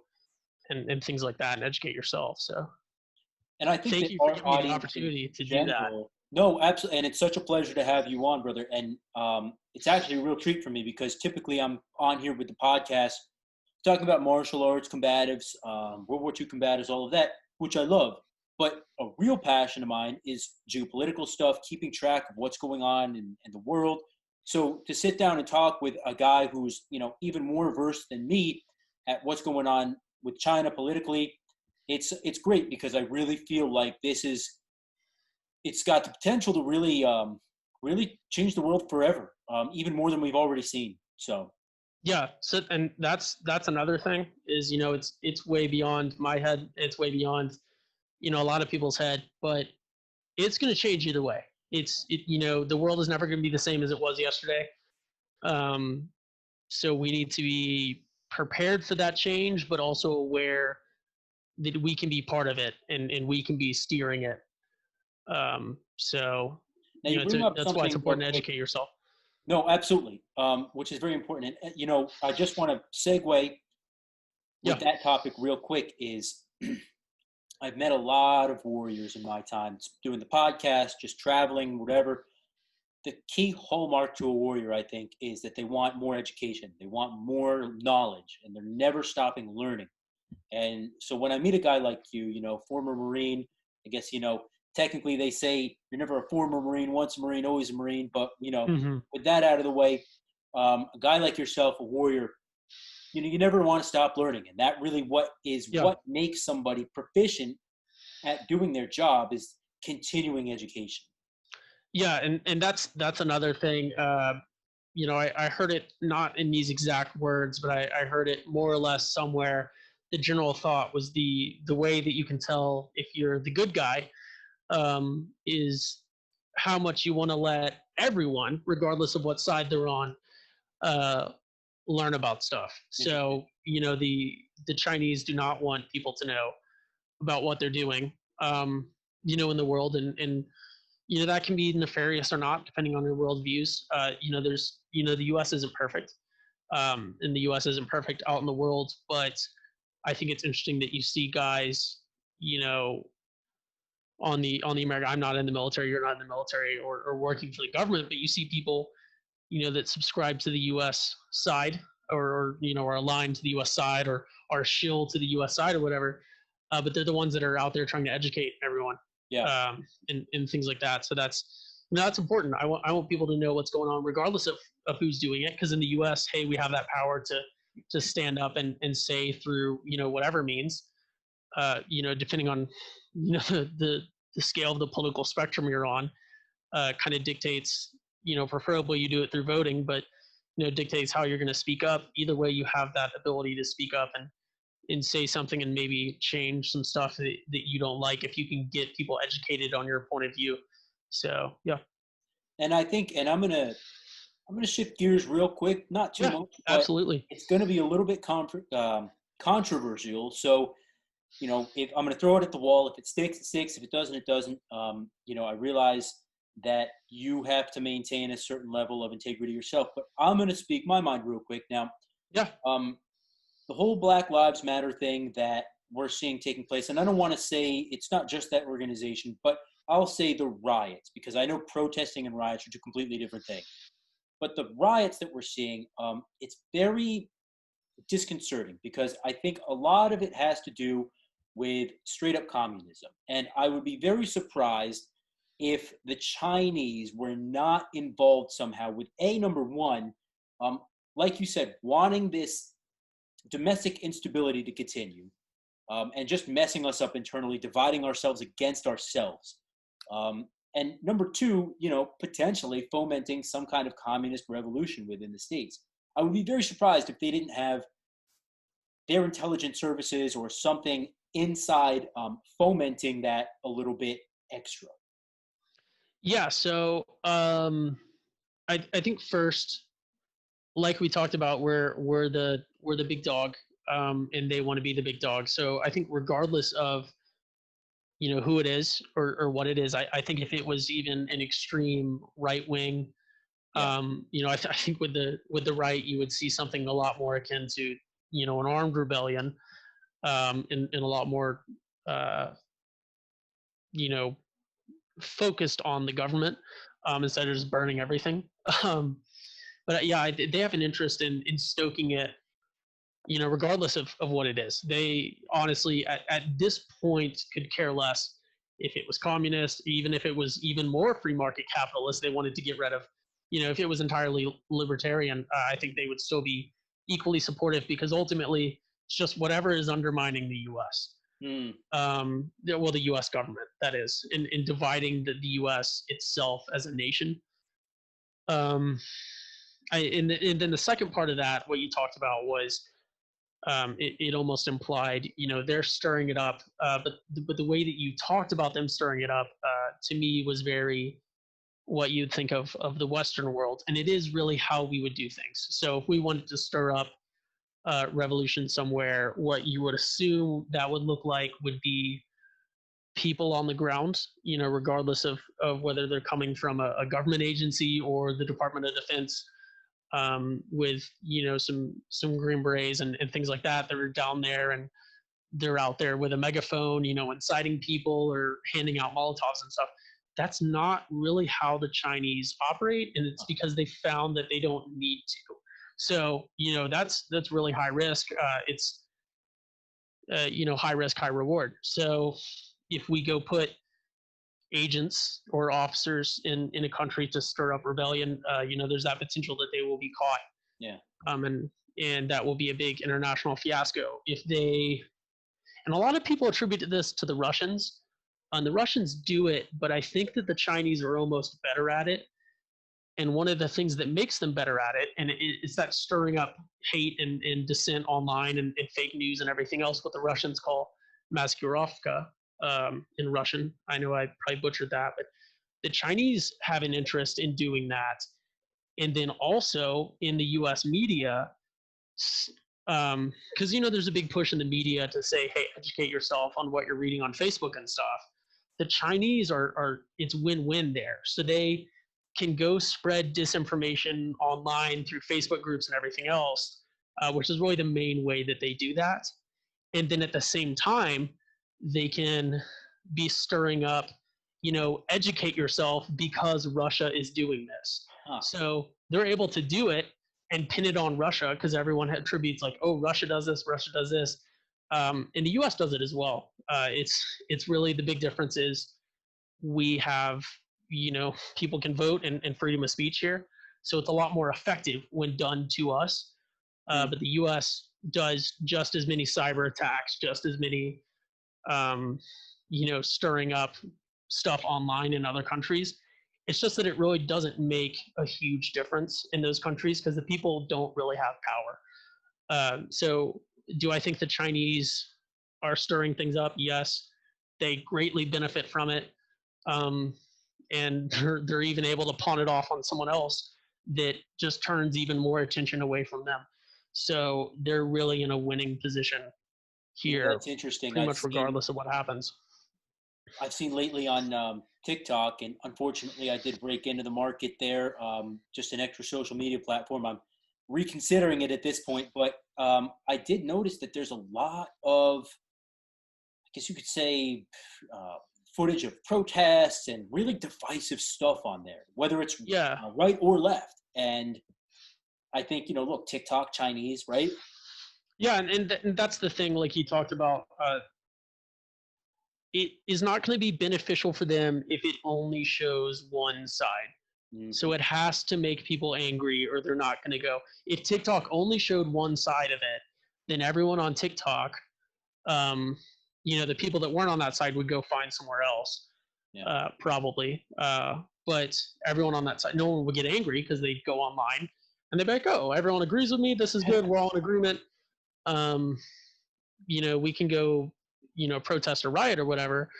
and things like that and educate yourself. So and I think thank that you for our giving me the audience in opportunity to do that. general, no, absolutely, and it's such a pleasure to have you on, brother. And it's actually a real treat for me because typically I'm on here with the podcast talking about martial arts, combatives, World War II combatives, all of that, which I love. But a real passion of mine is geopolitical stuff, keeping track of what's going on in the world. So to sit down and talk with a guy who's even more versed than me at what's going on with China politically, it's great because I really feel like it's got the potential to really change the world forever, even more than we've already seen. So Yeah. So and that's another thing is it's way beyond my head. It's way beyond a lot of people's head, but it's going to change either way. The world is never going to be the same as it was yesterday. Um, so we need to be prepared for that change, but also aware that we can be part of it and we can be steering it. So now you bring up that's why it's something real important to quick. educate yourself. No, absolutely, which is very important. And I just want to segue with Yeah. that topic real quick. Is I've met a lot of warriors in my time doing the podcast, just traveling, whatever. The key hallmark to a warrior, I think, is that they want more education, they want more knowledge, and they're never stopping learning. And so when I meet a guy like you, former Marine, I guess, technically they say you're never a former Marine, once a Marine, always a Marine. But, Hmm. with that out of the way, a guy like yourself, a warrior, you never want to stop learning. And that really Yeah. what makes somebody proficient at doing their job is continuing education. Yeah. And that's another thing. I heard it not in these exact words, but I heard it more or less somewhere the general thought was the way that you can tell if you're the good guy is how much you want to let everyone, regardless of what side they're on, uh, learn about stuff. Interesting. So the Chinese do not want people to know about what they're doing, in the world, and that can be nefarious or not, depending on your worldviews. There's the U.S. isn't perfect, and the U.S. isn't perfect out in the world, but I think it's interesting that you see guys, you know, on the American. I'm not in the military. You're not in the military, or working for the government, but you see people, that subscribe to the U.S. side, or are aligned to the U.S. side, or are shill to the U.S. side, or whatever. But they're the ones that are out there trying to educate everyone, Yeah. and things like that. So that's important. I want people to know what's going on, regardless of who's doing it. Because in the U.S., hey, we have that power to stand up and say through whatever means, depending on the scale of the political spectrum you're on, kind of dictates, preferably you do it through voting, but dictates how you're going to speak up. Either way, you have that ability to speak up and say something, and maybe change some stuff that you don't like, if you can get people educated on your point of view. So yeah. And I think, and I'm gonna shift gears real quick, not too Yeah, much, but absolutely. it's gonna be a little bit controversial. So, if I'm gonna throw it at the wall, if it sticks, it sticks. If it doesn't, it doesn't. I realize that you have to maintain a certain level of integrity yourself, but I'm gonna speak my mind real quick now. Yeah. Um, the whole Black Lives Matter thing that we're seeing taking place, and I don't want to say it's not just that organization, but I'll say the riots, because I know protesting and riots are two completely different things. But the riots that we're seeing, it's very disconcerting, because I think a lot of it has to do with straight up communism. And I would be very surprised if the Chinese were not involved somehow with number one, um, like you said, wanting this domestic instability to continue, and just messing us up internally, dividing ourselves against ourselves. And number two, potentially fomenting some kind of communist revolution within the states. I would be very surprised if they didn't have their intelligence services or something inside, fomenting that a little bit extra. Yeah. So I think first, like we talked about, we're the big dog, and they want to be the big dog. So I think regardless of who it is, or what it is, I think if it was even an extreme right wing, Yeah. I think with the right, you would see something a lot more akin to an armed rebellion, and a lot more uh, you know focused on the government, instead of just burning everything. um, but yeah, they have an interest in stoking it, regardless of what it is. They honestly, at this point, could care less if it was communist, even if it was even more free market capitalist. They wanted to get rid of, if it was entirely libertarian, I think they would still be equally supportive, because ultimately it's just whatever is undermining the U.S. Mm, Well, the U.S. government, that is, in dividing the U.S. itself as a nation. Um, and then the second part of that, what you talked about was, it almost implied, they're stirring it up. But the way that you talked about them stirring it up, to me, was very what you'd think of the Western world, and it is really how we would do things. So if we wanted to stir up revolution somewhere, what you would assume that would look like would be people on the ground, regardless of whether they're coming from a government agency or the Department of Defense, with some Green Berets and things like that are down there, and they're out there with a megaphone, inciting people or handing out Molotovs and stuff. That's not really how the Chinese operate, and it's because they found that they don't need to. So that's really high risk. It's high risk, high reward. So if we go put agents or officers in a country to stir up rebellion, there's that potential that they will be caught, yeah. and that will be a big international fiasco if they. And a lot of people attribute this to the Russians. And the Russians do it, but I think that the Chinese are almost better at it. And one of the things that makes them better at it, and it's that stirring up hate and dissent online and fake news and everything else, what the Russians call maskurovka in Russian. I know I probably butchered that, but the Chinese have an interest in doing that. And then also in the US media, because there's a big push in the media to say, hey, educate yourself on what you're reading on Facebook and stuff. The Chinese are it's win-win there. So they can go spread disinformation online through Facebook groups and everything else, which is really the main way that they do that. And then at the same time, they can be stirring up, educate yourself because Russia is doing this. Huh. So they're able to do it and pin it on Russia because everyone attributes like, oh, Russia does this, Russia does this. And the U.S. does it as well. It's really the big difference is we have people can vote and freedom of speech here, so it's a lot more effective when done to us. But the U.S. does just as many cyber attacks, just as many stirring up stuff online in other countries. It's just that it really doesn't make a huge difference in those countries because the people don't really have power. So do I think the Chinese are stirring things up? Yes. They greatly benefit from it. And they're even able to pawn it off on someone else that just turns even more attention away from them. So they're really in a winning position here, That's interesting. pretty much regardless of what happens. I've seen lately on TikTok, and unfortunately, I did break into the market there. Just an extra social media platform. I'm reconsidering it at this point, but I did notice that there's a lot of, I guess you could say, footage of protests and really divisive stuff on there, whether it's right or left. And I think, look, TikTok, Chinese, right? Yeah, and that's the thing, like he talked about. It is not going to be beneficial for them if it only shows one side. Mm-hmm. So it has to make people angry or they're not going to go. If TikTok only showed one side of it, then everyone on TikTok, the people that weren't on that side would go find somewhere else, probably. But everyone on that side, no one would get angry because they'd go online and they'd be like, oh, everyone agrees with me. This is good. We're all in agreement. We can go protest or riot or whatever,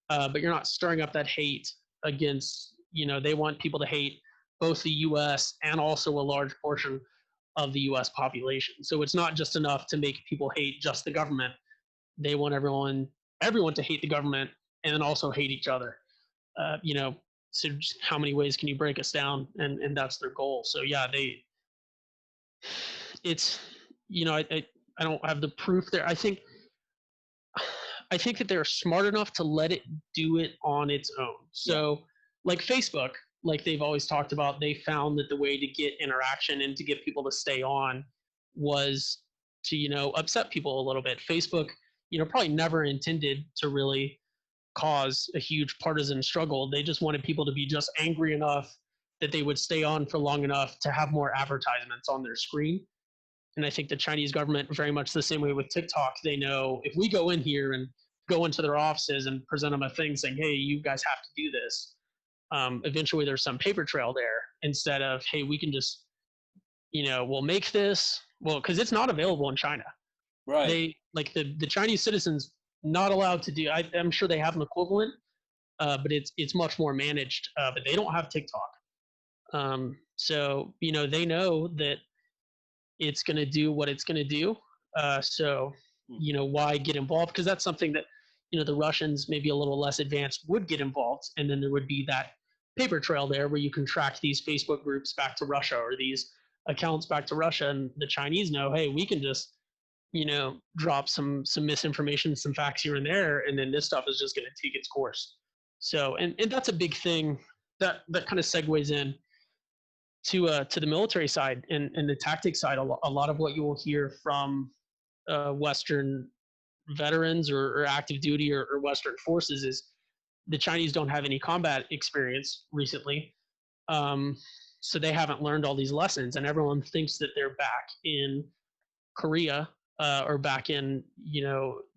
but you're not stirring up that hate against, they want people to hate both the US and also a large portion of the US population. So it's not just enough to make people hate just the government. They want everyone to hate the government and then also hate each other. So just how many ways can you break us down? And that's their goal. So yeah, I don't have the proof there. I think that they're smart enough to let it do it on its own. So like Facebook, like they've always talked about, they found that the way to get interaction and to get people to stay on was to, upset people a little bit. Facebook, probably never intended to really cause a huge partisan struggle. They just wanted people to be just angry enough that they would stay on for long enough to have more advertisements on their screen. And I think the Chinese government, very much the same way with TikTok, they know if we go in here and go into their offices and present them a thing saying, hey, you guys have to do this, eventually there's some paper trail there instead of, hey, we can just, we'll make this, because it's not available in China. Right. They, like the Chinese citizens, not allowed to do, I'm sure they have an equivalent, but it's much more managed, but they don't have TikTok. So, they know that it's going to do what it's going to do. So, why get involved? Because that's something that, the Russians, maybe a little less advanced, would get involved. And then there would be that paper trail there where you can track these Facebook groups back to Russia or these accounts back to Russia. And the Chinese know, hey, we can just, drop some misinformation, some facts here and there. And then this stuff is just going to take its course. So, and that's a big thing that kind of segues in to the military side and the tactics side. A lot of what you will hear from Western veterans or active duty or Western forces is the Chinese don't have any combat experience recently. So they haven't learned all these lessons, and everyone thinks that they're back in Korea or back in,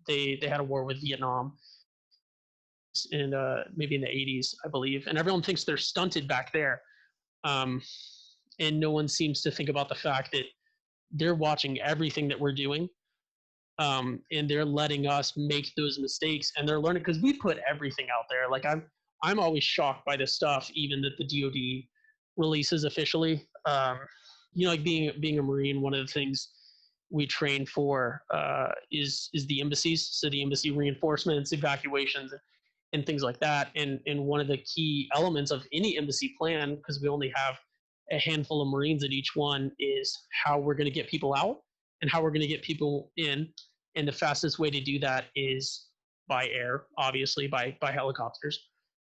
they had a war with Vietnam in maybe in the 80s, I believe, and everyone thinks they're stunted back there. Um, and no one seems to think about the fact that they're watching everything that we're doing, and they're letting us make those mistakes, and they're learning because we put everything out there. Like I'm always shocked by this stuff, even that the DoD releases officially. Like being a Marine, one of the things we train for is the embassies, so the embassy reinforcements, evacuations, and things like that. And one of the key elements of any embassy plan, because we only have a handful of Marines at each one, is how we're going to get people out and how we're going to get people in. And the fastest way to do that is by air, obviously by helicopters,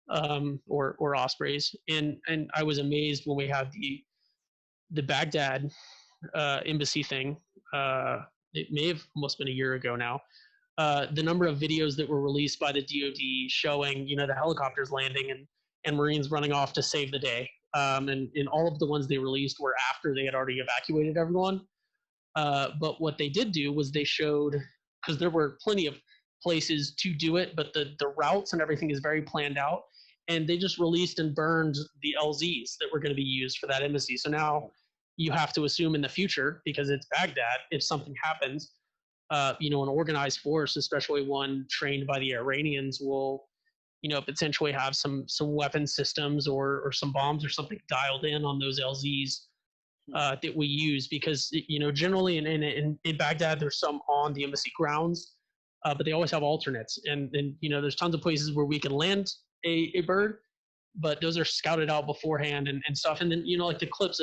or Ospreys. And I was amazed when we had the Baghdad embassy thing. It may have almost been a year ago now. The number of videos that were released by the DoD showing, the helicopters landing and Marines running off to save the day. And all of the ones they released were after they had already evacuated everyone. But what they did do was they showed, because there were plenty of places to do it, but the routes and everything is very planned out. And they just released and burned the LZs that were going to be used for that embassy. So now you have to assume in the future, because it's Baghdad, if something happens, an organized force, especially one trained by the Iranians, will, potentially have some weapon systems or some bombs or something dialed in on those LZs that we use, because generally in Baghdad there's some on the embassy grounds, but they always have alternates, and there's tons of places where we can land a bird, but those are scouted out beforehand and stuff. And then like the clips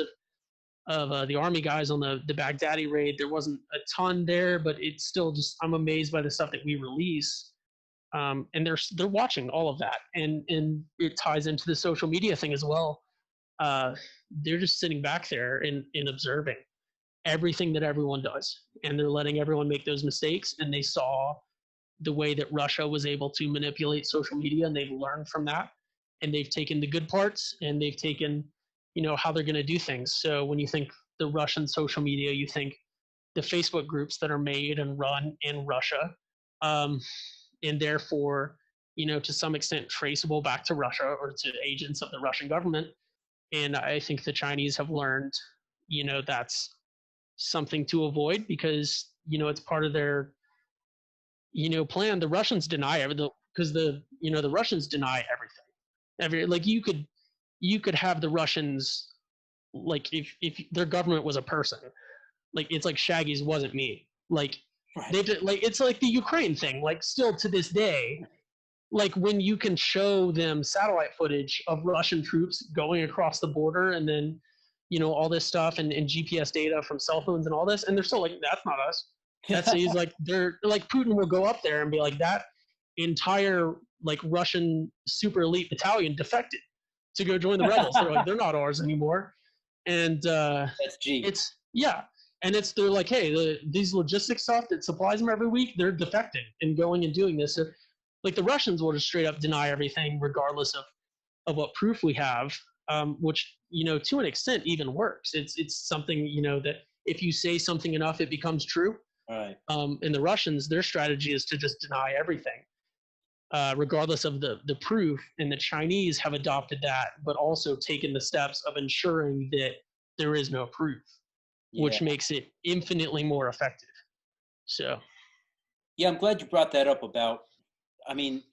of the army guys on the Baghdadi raid, there wasn't a ton there, but it's still just, I'm amazed by the stuff that we release. And they're watching all of that, and it ties into the social media thing as well. They're just sitting back there and observing everything that everyone does, and they're letting everyone make those mistakes. And they saw the way that Russia was able to manipulate social media, and they've learned from that, and they've taken the good parts, and they've taken how they're going to do things. So when you think the Russian social media, you think the Facebook groups that are made and run in Russia, and therefore to some extent traceable back to Russia or to agents of the Russian government. And I think the Chinese have learned that's something to avoid, because it's part of their plan. The Russians deny everything, because the Russians deny everything. Like you could have the Russians, like if their government was a person, like it's like Shaggy's wasn't me. Like Right. they did, like it's like the Ukraine thing. Like still to this day, like when you can show them satellite footage of Russian troops going across the border, and then all this stuff, and GPS data from cell phones and all this, and they're still like, that's not us. That's he's like, they're like, Putin will go up there and be like, that entire like Russian super elite battalion defected to go join the rebels. They're like, they're not ours anymore. And That's G. it's and they're like, hey, these logistics stuff that supplies them every week, they're defecting and going and doing this. So, like the Russians will just straight up deny everything, regardless of what proof we have, which to an extent even works. It's something that if you say something enough, it becomes true. Right. And the Russians, their strategy is to just deny everything, regardless of the proof. And the Chinese have adopted that, but also taken the steps of ensuring that there is no proof, which makes it infinitely more effective. So. Yeah, I'm glad you brought that up about, I mean,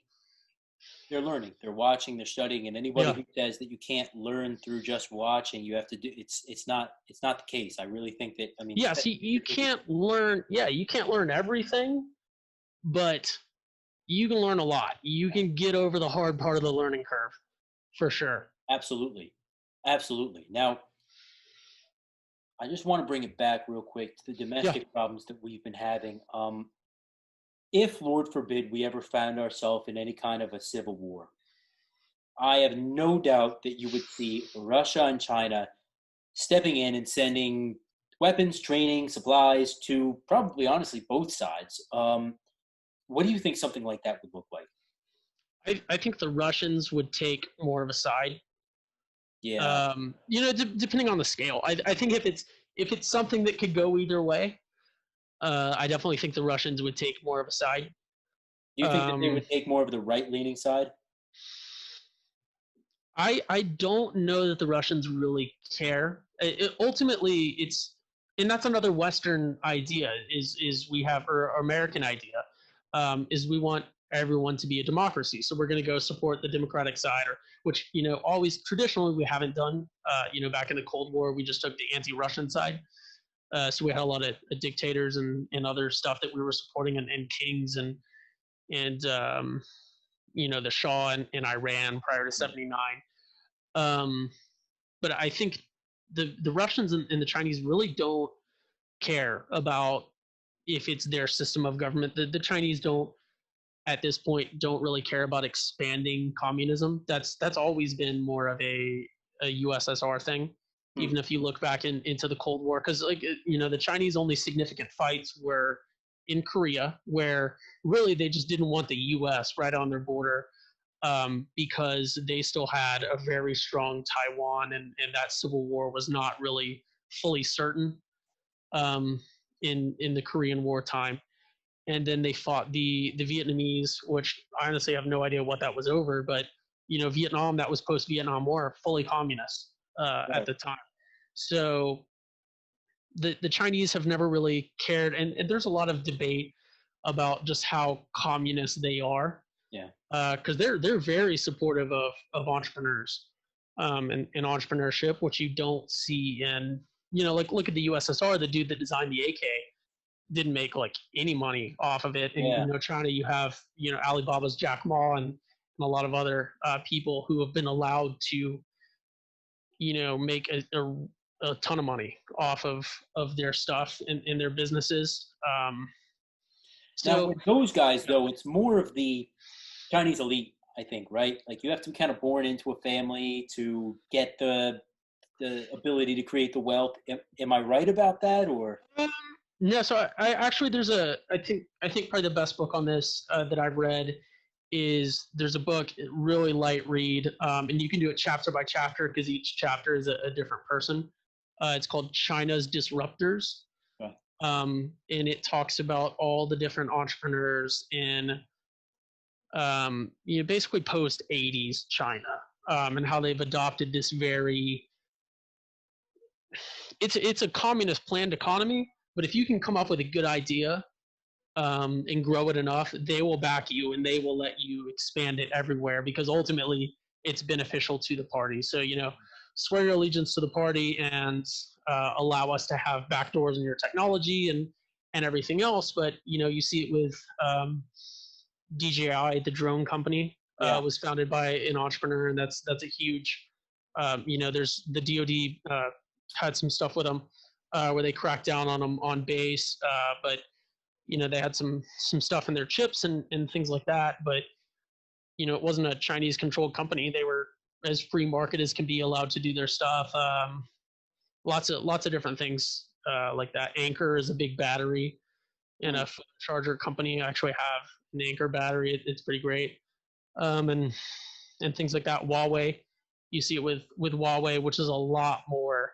they're learning, they're watching, they're studying, and anybody who says that you can't learn through just watching, you have to do, it's not the case. I really think that, I mean, yeah, see, you can't learn everything, but you can learn a lot. You can get over the hard part of the learning curve, for sure. Absolutely. Now, I just want to bring it back real quick to the domestic problems that we've been having. If, Lord forbid, we ever found ourselves in any kind of a civil war, I have no doubt that you would see Russia and China stepping in and sending weapons, training, supplies to probably, honestly, both sides. What do you think something like that would look like? I think the Russians would take more of a side. Yeah. Depending on the scale. I think if it's something that could go either way, I definitely think the Russians would take more of a side. Do you think that they would take more of the right-leaning side? I don't know that the Russians really care. Ultimately, and that's another Western idea is we have or American idea is we want everyone to be a democracy. So we're going to go support the Democratic side, or which always traditionally we haven't done. Back in the Cold War, we just took the anti-Russian side. So we had a lot of dictators and other stuff that we were supporting, and kings and the Shah in Iran prior to '79. Um, but I think the Russians and the Chinese really don't care about if it's their system of government. The Chinese don't at this point don't really care about expanding communism. That's always been more of a USSR thing. Hmm. Even if you look back into the Cold War, because the Chinese only significant fights were in Korea, where really they just didn't want the U.S. right on their border, because they still had a very strong Taiwan, and that civil war was not really fully certain um, in the Korean War time. And then they fought the Vietnamese, which I honestly have no idea what that was over, but Vietnam, that was post Vietnam War, fully communist at Right. the time. So the Chinese have never really cared, and there's a lot of debate about just how communist they are, Yeah. because they're very supportive of entrepreneurs and entrepreneurship, which you don't see in like look at the USSR. The dude that designed the AK didn't make like any money off of it. And Yeah. China, you have Alibaba's Jack Ma and a lot of other people who have been allowed to make a ton of money off of their stuff in their businesses. Now, So with those guys, though, it's more of the Chinese elite, I think, right? Like you have to be kind of born into a family to get the ability to create the wealth. Am I right about that, or? um, no, so I actually there's I think probably the best book on this that I've read is there's a book, really light read, and you can do it chapter by chapter because each chapter is a different person. It's called China's Disruptors, Right. and it talks about all the different entrepreneurs in basically post '80s China, and how they've adopted this very it's a communist planned economy, but if you can come up with a good idea and grow it enough, they will back you and they will let you expand it everywhere because ultimately it's beneficial to the party. So, swear your allegiance to the party and allow us to have backdoors in your technology and everything else. But, you see it with DJI, the drone company, Yeah. was founded by an entrepreneur, and that's a huge. There's the DoD had some stuff with them where they cracked down on them on base, but they had some stuff in their chips and things like that. But it wasn't a Chinese controlled company. They were as free market as can be, allowed to do their stuff. Lots of different things like that. Anchor is a big battery and Hmm. a charger company. I actually have an Anchor battery. It's pretty great. And things like that. Huawei, you see it with Huawei, which is a lot more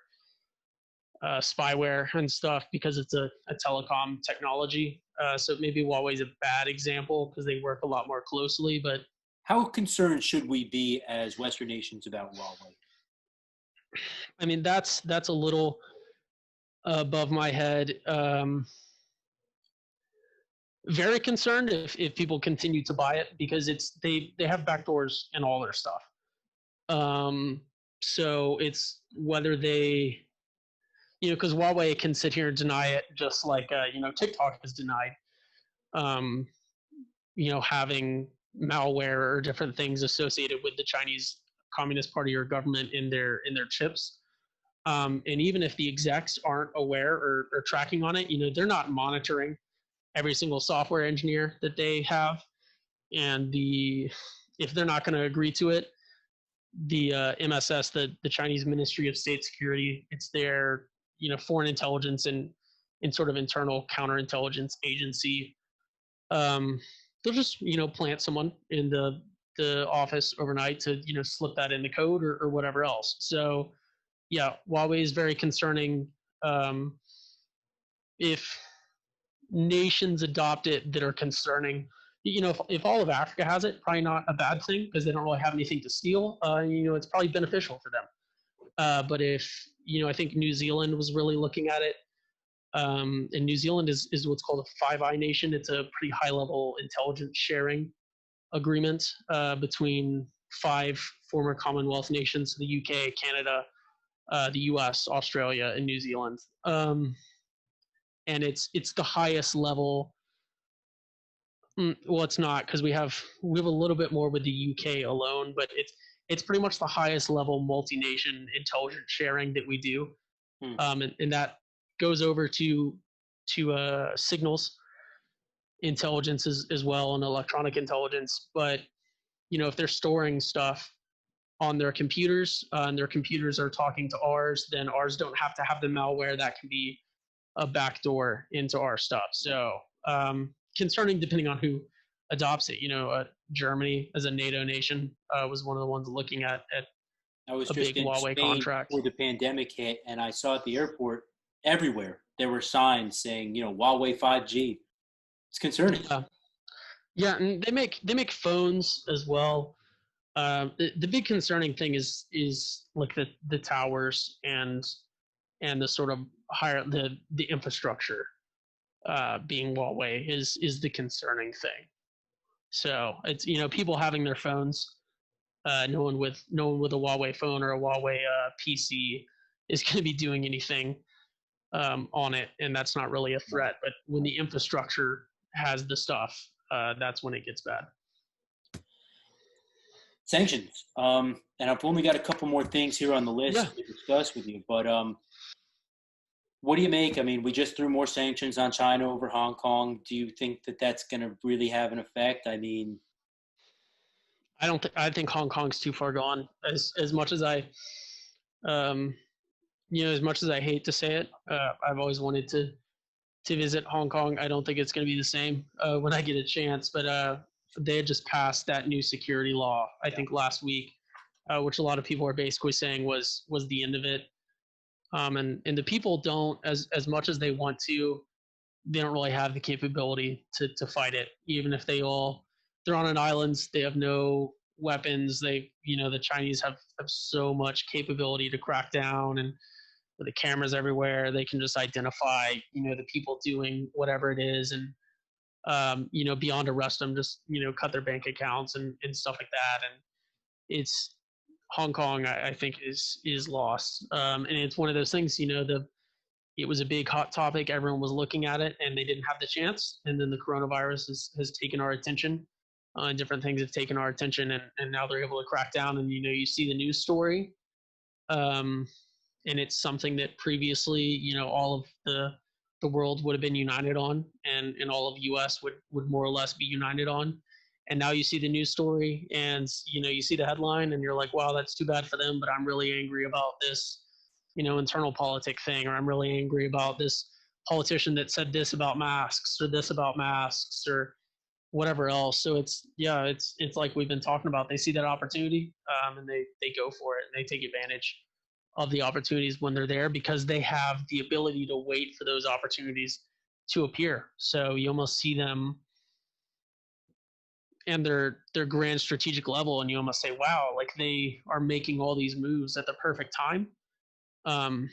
spyware and stuff because it's a telecom technology. So maybe Huawei is a bad example because they work a lot more closely. But How concerned should we be as Western nations about Huawei? I mean, that's a little above my head. Very concerned if people continue to buy it because they have backdoors in all their stuff. So it's whether they because Huawei can sit here and deny it just like TikTok has denied um, having malware or different things associated with the Chinese Communist Party or government in their chips. And even if the execs aren't aware or tracking on it, they're not monitoring every single software engineer that they have. And if they're not going to agree to it, the MSS, the Chinese Ministry of State Security, it's their foreign intelligence and sort of internal counterintelligence agency. Um, they'll just plant someone in the office overnight to slip that in the code or whatever else. So yeah, Huawei is very concerning. If nations adopt it that are concerning, if all of Africa has it, probably not a bad thing because they don't really have anything to steal. It's probably beneficial for them. But if I think New Zealand was really looking at it. And New Zealand is what's called a Five Eye Nation. It's a pretty high level intelligence sharing agreement between five former Commonwealth nations: the UK, Canada, the US, Australia, and New Zealand. And it's the highest level. Well, it's not because we have a little bit more with the UK alone, but it's pretty much the highest level multi-nation intelligence sharing that we do, and that goes over to signals intelligence as well and electronic intelligence. But if they're storing stuff on their computers and their computers are talking to ours, then ours don't have to have the malware that can be a backdoor into our stuff. So concerning depending on who adopts it. Germany as a NATO nation was one of the ones looking at I was a just big in Huawei Spain contract. before the pandemic hit, and I saw at the airport everywhere there were signs saying, Huawei 5G. It's concerning. Yeah, and they make phones as well. The big concerning thing is like the towers and the sort of higher the infrastructure being Huawei is the concerning thing. So it's people having their phones. No one with a Huawei phone or a Huawei PC is going to be doing anything on it, and that's not really a threat. But when the infrastructure has the stuff, that's when it gets bad. Sanctions. And I've only got a couple more things here on the list to discuss with you. But what do you make? I mean, we just threw more sanctions on China over Hong Kong. Do you think that that's going to really have an effect? I mean, I don't think. I think Hong Kong's too far gone. As much as I, as much as I hate to say it, I've always wanted to visit Hong Kong. I don't think it's going to be the same when I get a chance. But they had just passed that new security law, I think, last week, which a lot of people are basically saying was the end of it. And the people don't, as much as they want to, they don't really have the capability to fight it. Even if they're on an island, they have no weapons. The Chinese have so much capability to crack down, and with the cameras everywhere, they can just identify, the people doing whatever it is, and beyond arrest them, just cut their bank accounts and stuff like that. And it's Hong Kong, I think, is lost. And it's one of those things, it was a big hot topic. Everyone was looking at it, and they didn't have the chance. And then the coronavirus has taken our attention. Different things have taken our attention, and now they're able to crack down. And you see the news story, and it's something that previously, all of the world would have been united on, and all of U.S. would more or less be united on. And now you see the news story, and you see the headline, and you're like, wow, that's too bad for them. But I'm really angry about this internal politic thing, or I'm really angry about this politician that said this about masks or this about masks or whatever else. So it's like we've been talking about. They see that opportunity, and they go for it, and they take advantage of the opportunities when they're there because they have the ability to wait for those opportunities to appear. So you almost see them and their grand strategic level, and you almost say, wow, like they are making all these moves at the perfect time. And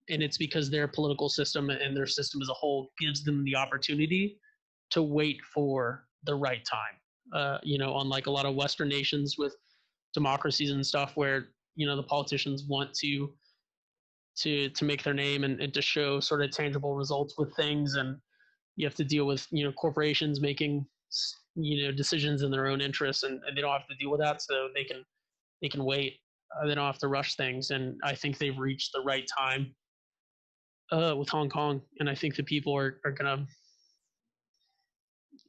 it's because their political system and their system as a whole gives them the opportunity to wait for the right time. Unlike a lot of Western nations with democracies and stuff where, the politicians want to make their name and to show sort of tangible results with things. And you have to deal with, corporations making, decisions in their own interests, and they don't have to deal with that. So they can wait. They don't have to rush things. And I think they've reached the right time with Hong Kong. And I think the people are going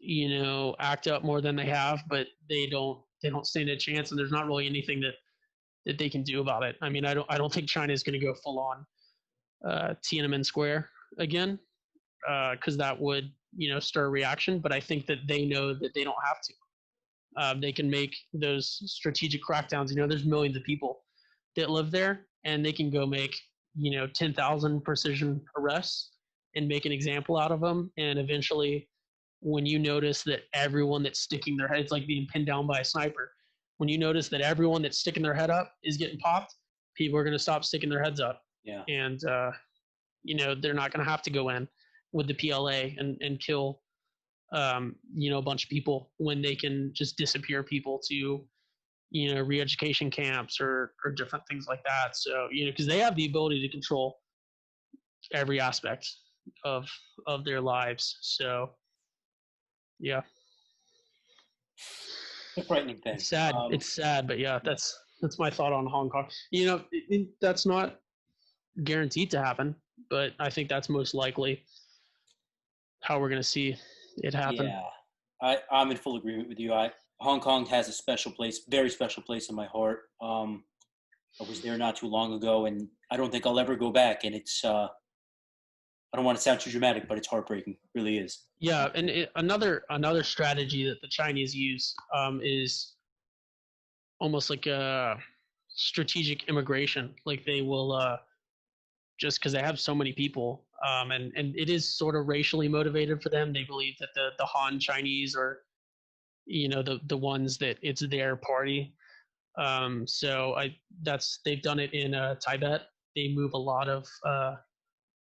to, act up more than they have, but they don't stand a chance. And there's not really anything that they can do about it. I mean, I don't think China is going to go full on Tiananmen Square again, because that would, stir a reaction. But I think that they know that they don't have to. They can make those strategic crackdowns. There's millions of people that live there, and they can go make 10,000 precision arrests and make an example out of them. And eventually, when you notice that everyone that's sticking their head, it's like being pinned down by a sniper. When you notice that everyone that's sticking their head up is getting popped, people are going to stop sticking their heads up. Yeah. And, they're not going to have to go in with the PLA and kill, a bunch of people when they can just disappear people to, re-education camps or different things like that. So, because they have the ability to control every aspect of their lives. So, yeah. A frightening thing. It's sad. It's sad, but yeah, that's my thought on Hong Kong. That's not guaranteed to happen, but I think that's most likely how we're going to see it happen. Yeah, I'm in full agreement with you. Hong Kong has a special place, very special place in my heart. I was there not too long ago, and I don't think I'll ever go back. And it's I don't want to sound too dramatic, but it's heartbreaking. It really is. Yeah, and another strategy that the Chinese use is almost like a strategic immigration. Like they will just because they have so many people, and it is sort of racially motivated for them. They believe that the Han Chinese are, the ones that it's their party. So they've done it in Tibet. They move a lot of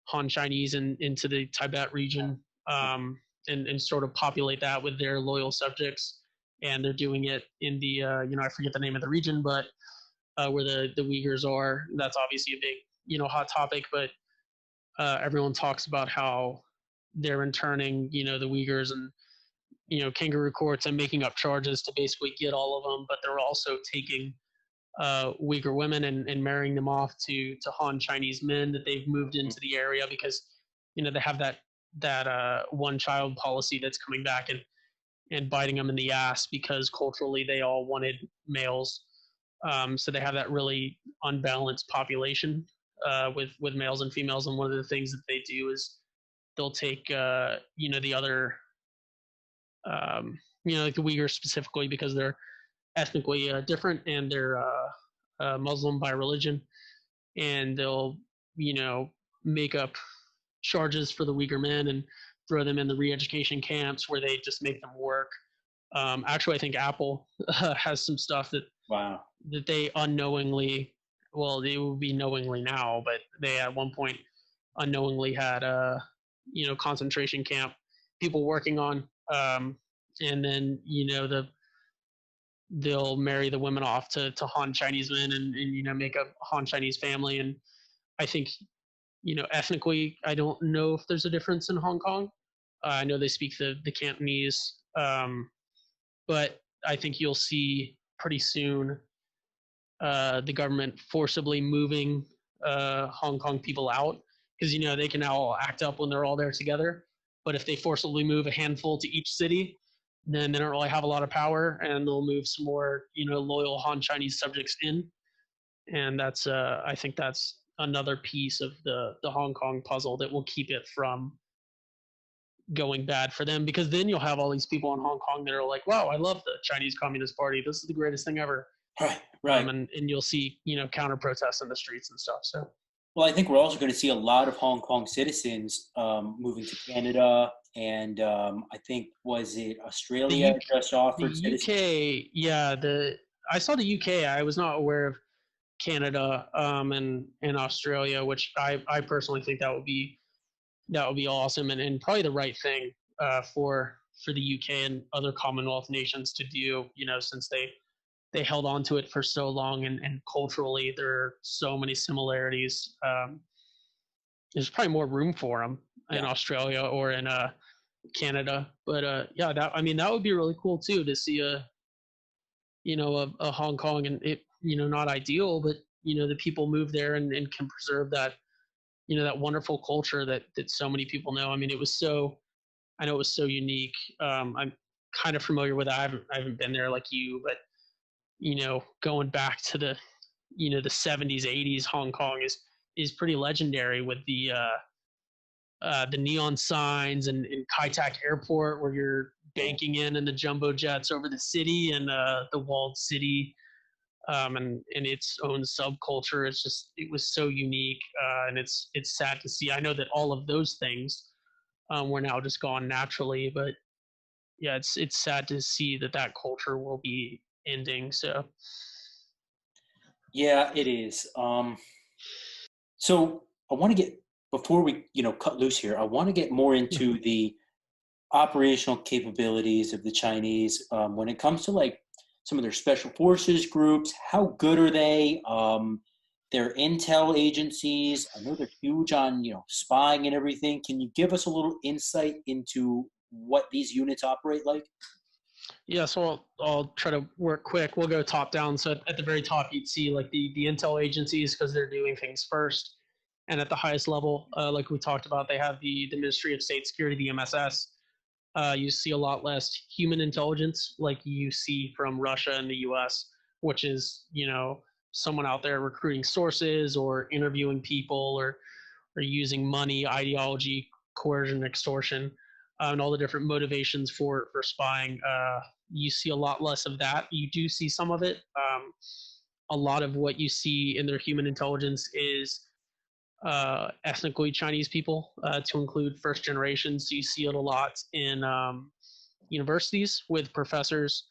Han Chinese into the Tibet region, and sort of populate that with their loyal subjects. And they're doing it in the I forget the name of the region, but where the Uyghurs are. That's obviously a big hot topic, but everyone talks about how they're interning the Uyghurs and kangaroo courts and making up charges to basically get all of them, but they're also taking Uyghur women and marrying them off to Han Chinese men that they've moved into the area because they have that one child policy that's coming back and biting them in the ass because culturally they all wanted males. So they have that really unbalanced population with males and females. And one of the things that they do is they'll take the other like the Uyghurs specifically because they're ethnically different and they're Muslim by religion, and they'll make up charges for the Uyghur men and throw them in the re-education camps where they just make them work. Actually, I think Apple has some stuff wow that they unknowingly, well, they will be knowingly now, but they at one point unknowingly had concentration camp people working on, and then they'll marry the women off to Han Chinese men and make a Han Chinese family. And I think ethnically, I don't know if there's a difference in Hong Kong. I know they speak the Cantonese, but I think you'll see pretty soon the government forcibly moving Hong Kong people out because they can now all act up when they're all there together. But if they forcibly move a handful to each city, then they don't really have a lot of power, and they'll move some more loyal Han Chinese subjects in, and that's I think that's another piece of the Hong Kong puzzle that will keep it from going bad for them, because then you'll have all these people in Hong Kong that are like, wow, I love the Chinese Communist Party, this is the greatest thing ever. Right. And you'll see counter protests in the streets and stuff. So well, I think we're also going to see a lot of Hong Kong citizens moving to Canada, and I think was it Australia just offered the UK, yeah, I saw the UK. I was not aware of Canada and Australia, which I personally think that would be awesome and probably the right thing for the UK and other Commonwealth nations to do. Since they held on to it for so long, and culturally there are so many similarities. There's probably more room for them in Australia or in Canada, but yeah, that would be really cool too to see a Hong Kong, and it not ideal, but the people move there and can preserve that that wonderful culture that so many people know. I mean, I know it was so unique. I'm kind of familiar with it. I haven't been there like you, but going back to the the 70s, 80s, Hong Kong is pretty legendary with the neon signs and Kai Tak Airport where you're banking in the jumbo jets over the city, and the walled city, and its own subculture. It was so unique, and it's sad to see. I know that all of those things were now just gone naturally, but yeah, it's sad to see that that culture will be ending. So Yeah, it is. So I want to get before we cut loose here. I want to get more into the operational capabilities of the Chinese when it comes to like some of their special forces groups. How good are they? Their intel agencies. I know they're huge on spying and everything. Can you give us a little insight into what these units operate like? yeah, so I'll try to work quick. We'll go top down. So at the very top, you'd see like the intel agencies because they're doing things first. And at the highest level, like we talked about, they have the Ministry of State Security, the MSS. You see a lot less human intelligence like you see from Russia and the US, which is, someone out there recruiting sources or interviewing people or using money, ideology, coercion, extortion, and all the different motivations for spying. You see a lot less of that. You do see some of it. A lot of what you see in their human intelligence is ethnically Chinese people, to include first generations. So you see it a lot in universities with professors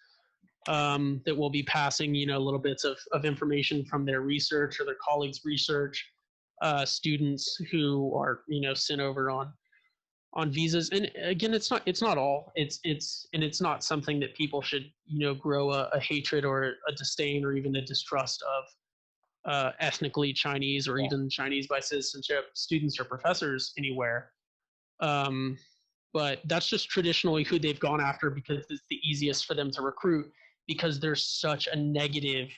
that will be passing, little bits of information from their research or their colleagues' research. Students who are, sent over on visas, and again, it's not all. It's not something that people should, grow a hatred or a disdain or even a distrust of ethnically Chinese or Yeah. even Chinese by citizenship students or professors anywhere. Um, but that's just traditionally who they've gone after because it's the easiest for them to recruit because there's such a negative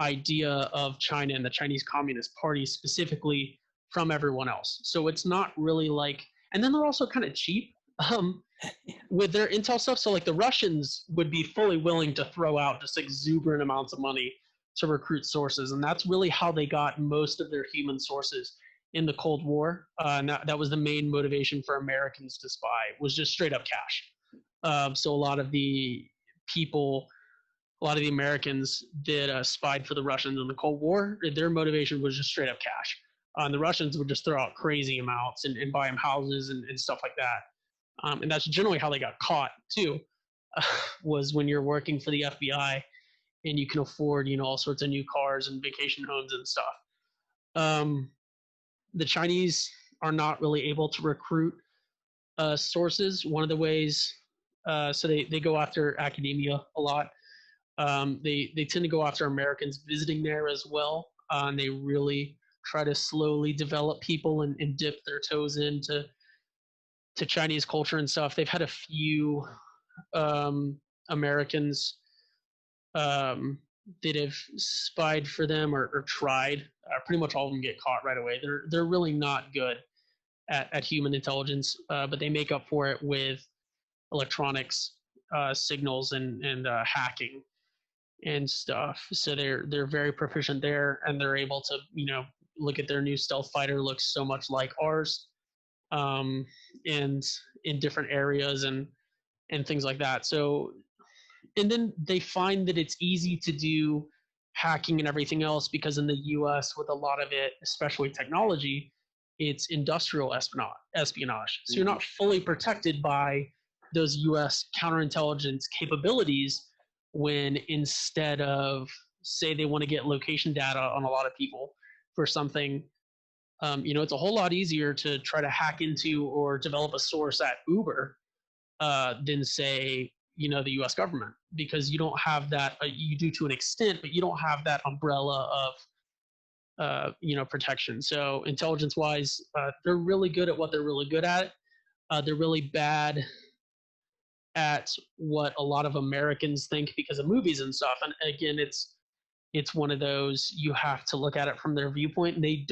idea of China and the Chinese Communist Party specifically from everyone else. So it's not really like, and then they're also kind of cheap. Um, with their intel stuff. So like the Russians would be fully willing to throw out just exuberant amounts of money to recruit sources, and that's really how they got most of their human sources in the Cold War. And that was the main motivation for Americans to spy was just straight up cash. So a lot of the people, a lot of the Americans that spied for the Russians in the Cold War, their motivation was just straight up cash. And the Russians would just throw out crazy amounts and buy them houses and stuff like that. And that's generally how they got caught too. Was when you're working for the FBI and you can afford, all sorts of new cars and vacation homes and stuff. Um, the Chinese are not really able to recruit sources. One of the ways, so they go after academia a lot. They tend to go after Americans visiting there as well, and they really try to slowly develop people and dip their toes into Chinese culture and stuff. They've had a few Americans that have spied for them or tried. Pretty much all of them get caught right away. They're really not good at human intelligence, but they make up for it with electronics, signals, and hacking and stuff. So they're very proficient there, and they're able to look at their new stealth fighter looks so much like ours, and in different areas and things like that. So and then they find that it's easy to do hacking and everything else because in the US with a lot of it, especially technology, it's industrial espionage. So you're Mhm. not fully protected by those US counterintelligence capabilities when instead of say they want to get location data on a lot of people for something, it's a whole lot easier to try to hack into or develop a source at Uber than say the U.S. government because you don't have that. You do to an extent, but you don't have that umbrella of protection. So intelligence wise, they're really good at what they're really good at. They're really bad at what a lot of Americans think because of movies and stuff. And again, it's one of those you have to look at it from their viewpoint. And they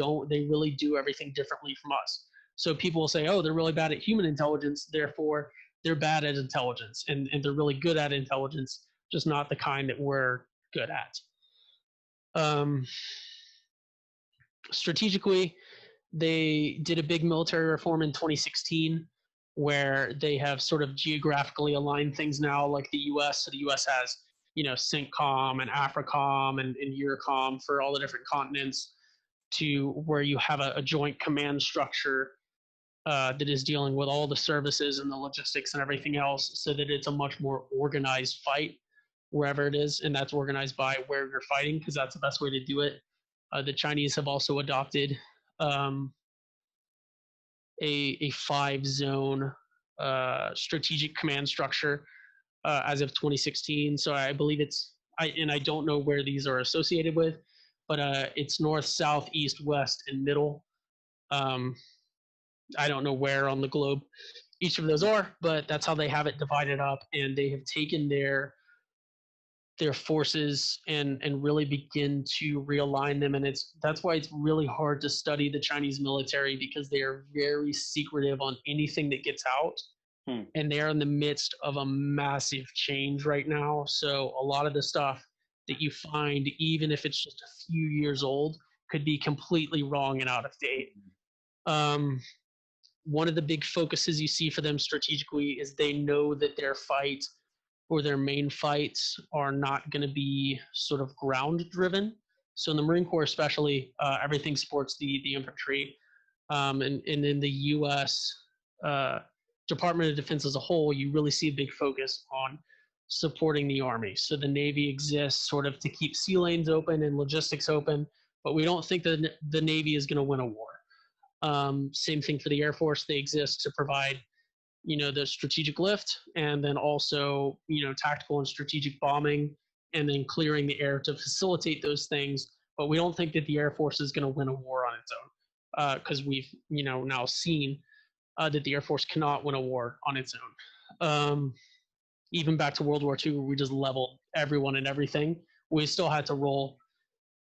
really do everything differently from us. So people will say, oh, they're really bad at human intelligence, therefore they're bad at intelligence, and they're really good at intelligence, just not the kind that we're good at. um, Strategically, they did a big military reform in 2016 where they have sort of geographically aligned things now, like the US. So the US has, CENTCOM and AFRICOM and EURCOM for all the different continents, to where you have a joint command structure that is dealing with all the services and the logistics and everything else, so that it's a much more organized fight wherever it is, and that's organized by where you're fighting, because that's the best way to do it. The Chinese have also adopted um, a 5 zone strategic command structure as of 2016. So I believe I don't know where these are associated with, but it's north, south, east, west, and middle. Um, I don't know where on the globe each of those are, but that's how they have it divided up, and they have taken their forces and really begin to realign them. And that's why it's really hard to study the Chinese military, because they are very secretive on anything that gets out. And they're in the midst of a massive change right now. So a lot of the stuff that you find, even if it's just a few years old, could be completely wrong and out of date. One of the big focuses you see for them strategically is they know that their fight or their main fights are not going to be sort of ground driven. So in the Marine Corps, especially, everything supports the infantry. And in the U.S. Department of Defense as a whole, you really see a big focus on supporting the Army. So the Navy exists sort of to keep sea lanes open and logistics open, but we don't think that the Navy is going to win a war. Same thing for the Air Force. They exist to provide, the strategic lift, and then also, tactical and strategic bombing, and then clearing the air to facilitate those things. But we don't think that the Air Force is going to win a war on its own, because we've, now seen that the Air Force cannot win a war on its own. Even back to World War II, where we just leveled everyone and everything, we still had to roll,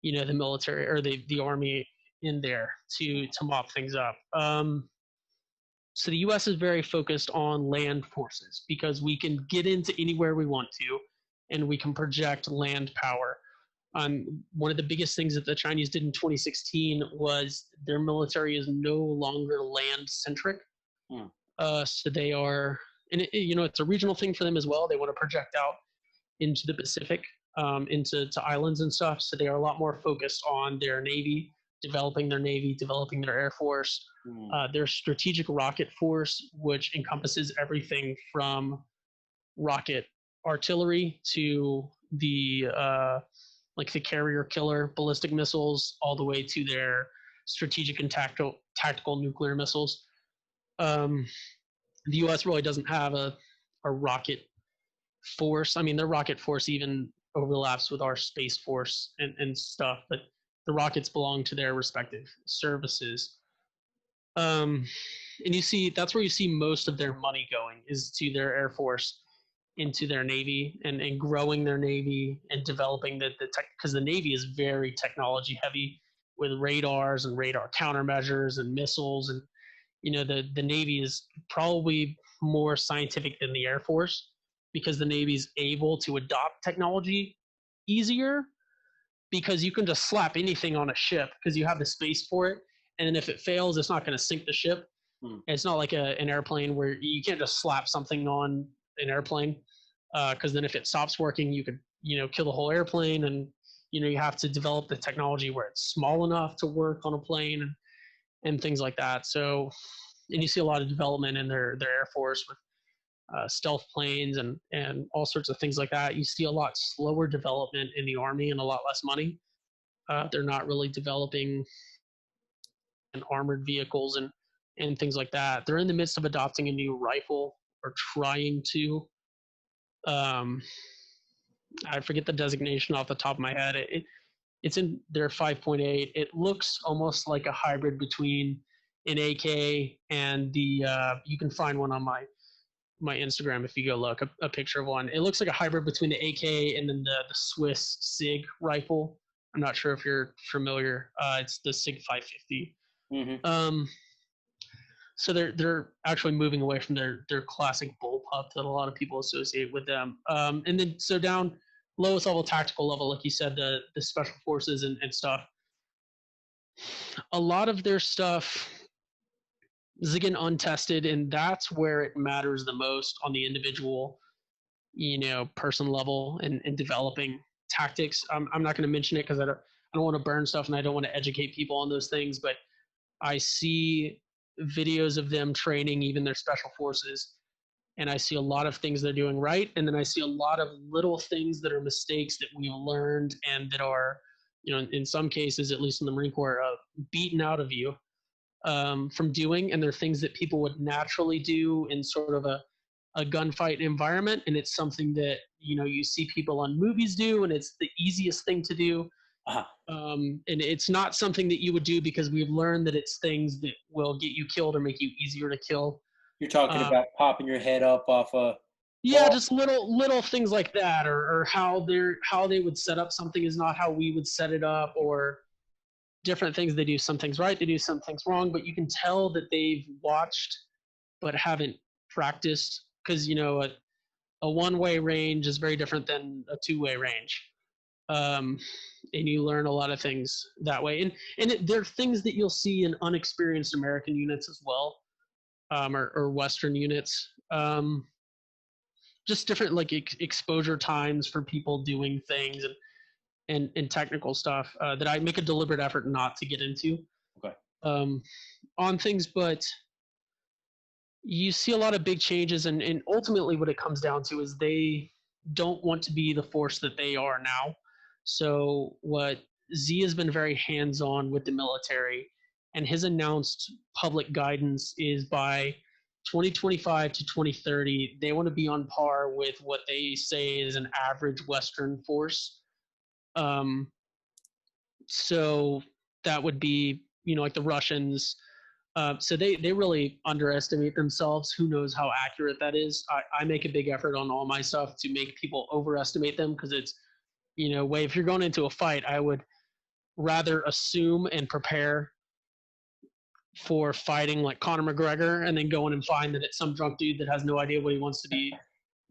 the military or the Army in there to mop things up. So the U.S. is very focused on land forces, because we can get into anywhere we want to, and we can project land power. One of the biggest things that the Chinese did in 2016 was their military is no longer land centric. So they are, and it's a regional thing for them as well. They want to project out into the Pacific, into islands and stuff. So they are a lot more focused on their Navy, developing their Air Force, their strategic rocket force, which encompasses everything from rocket artillery to the like the carrier killer ballistic missiles, all the way to their strategic and tactical nuclear missiles. The U.S. really doesn't have a rocket force. I mean, their rocket force even overlaps with our space force and stuff, but the rockets belong to their respective services. And you see, that's where you see most of their money going, is to their Air Force, into their Navy, and growing their Navy and developing the tech, because the Navy is very technology heavy, with radars and radar countermeasures and missiles. And the Navy is probably more scientific than the Air Force, because the Navy is able to adopt technology easier, because you can just slap anything on a ship because you have the space for it, and then if it fails, it's not going to sink the ship. It's not like an airplane where you can't just slap something on an airplane, because then if it stops working, you could kill the whole airplane. And you have to develop the technology where it's small enough to work on a plane, and things like that. So, and you see a lot of development in their Air Force with stealth planes and all sorts of things like that. You see a lot slower development in the Army and a lot less money. They're not really developing armored vehicles and things like that. They're in the midst of adopting a new rifle, or trying to. I forget the designation off the top of my head. It's in their 5.8. It looks almost like a hybrid between an AK and the. You can find one on my Instagram if you go look a picture of one. It looks like a hybrid between the AK and then the Swiss SIG rifle. I'm not sure if you're familiar. It's the SIG 550. So they're actually moving away from their classic bullpup that a lot of people associate with them. And then so down lowest level tactical level, like you said, the special forces and stuff. A lot of their stuff is again untested, and that's where it matters the most on the individual, person level, and developing tactics. I'm not going to mention it because I don't want to burn stuff, and I don't want to educate people on those things, but I see videos of them training, even their special forces, and I see a lot of things they're doing right, and then I see a lot of little things that are mistakes that we've learned and that are, in some cases, at least in the Marine Corps, beaten out of you from doing, and they're things that people would naturally do in sort of a gunfight environment, and it's something that you see people on movies do, and it's the easiest thing to do. Uh-huh. And it's not something that you would do because we've learned that it's things that will get you killed or make you easier to kill. You're talking about popping your head up off a Yeah, just little things like that, or how they would set up something is not how we would set it up, or different things. They do some things right, they do some things wrong, but you can tell that they've watched but haven't practiced, because a one-way range is very different than a two-way range. And you learn a lot of things that way, and there are things that you'll see in unexperienced American units as well, or Western units. Just different like exposure times for people doing things, and technical stuff that I make a deliberate effort not to get into. Okay. On things, but you see a lot of big changes, and ultimately what it comes down to is they don't want to be the force that they are now. So what Z has been very hands-on with the military, and his announced public guidance is by 2025 to 2030, they want to be on par with what they say is an average Western force. So that would be, like the Russians. So they really underestimate themselves. Who knows how accurate that is? I make a big effort on all my stuff to make people overestimate them, because it's, if you're going into a fight, I would rather assume and prepare for fighting like Conor McGregor, and then go in and find that it's some drunk dude that has no idea what he wants to be,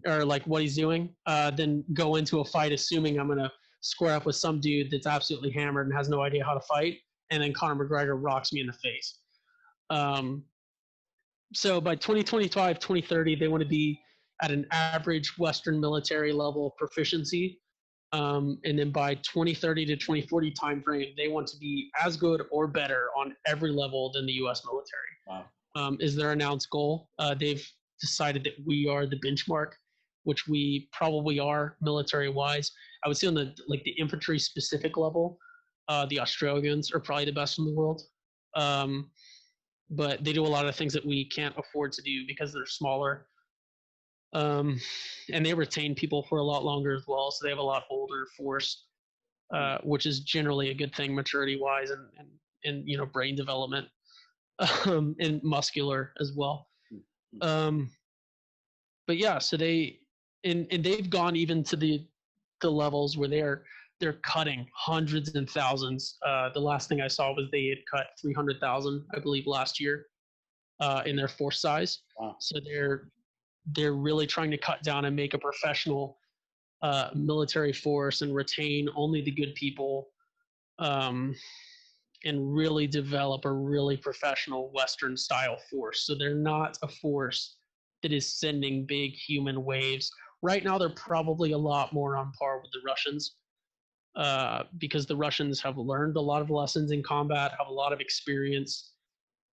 or like what he's doing, than go into a fight assuming I'm going to square up with some dude that's absolutely hammered and has no idea how to fight, and then Conor McGregor rocks me in the face. So by 2025, 2030, they want to be at an average Western military level of proficiency. And then by 2030 to 2040 timeframe, they want to be as good or better on every level than the U.S. military. Wow. Is their announced goal. They've decided that we are the benchmark, which we probably are military-wise. I would say on the infantry specific level, the Australians are probably the best in the world. But they do a lot of things that we can't afford to do because they're smaller. And they retain people for a lot longer as well, so they have a lot older force, which is generally a good thing maturity-wise, and brain development, and muscular as well. But yeah, so they've gone even to the levels where they're cutting hundreds and thousands. The last thing I saw was they had cut 300,000, I believe, last year in their force size. Wow. So they're really trying to cut down and make a professional military force and retain only the good people, and really develop a really professional Western style force. So they're not a force that is sending big human waves. Right now, they're probably a lot more on par with the Russians, because the Russians have learned a lot of lessons in combat, have a lot of experience,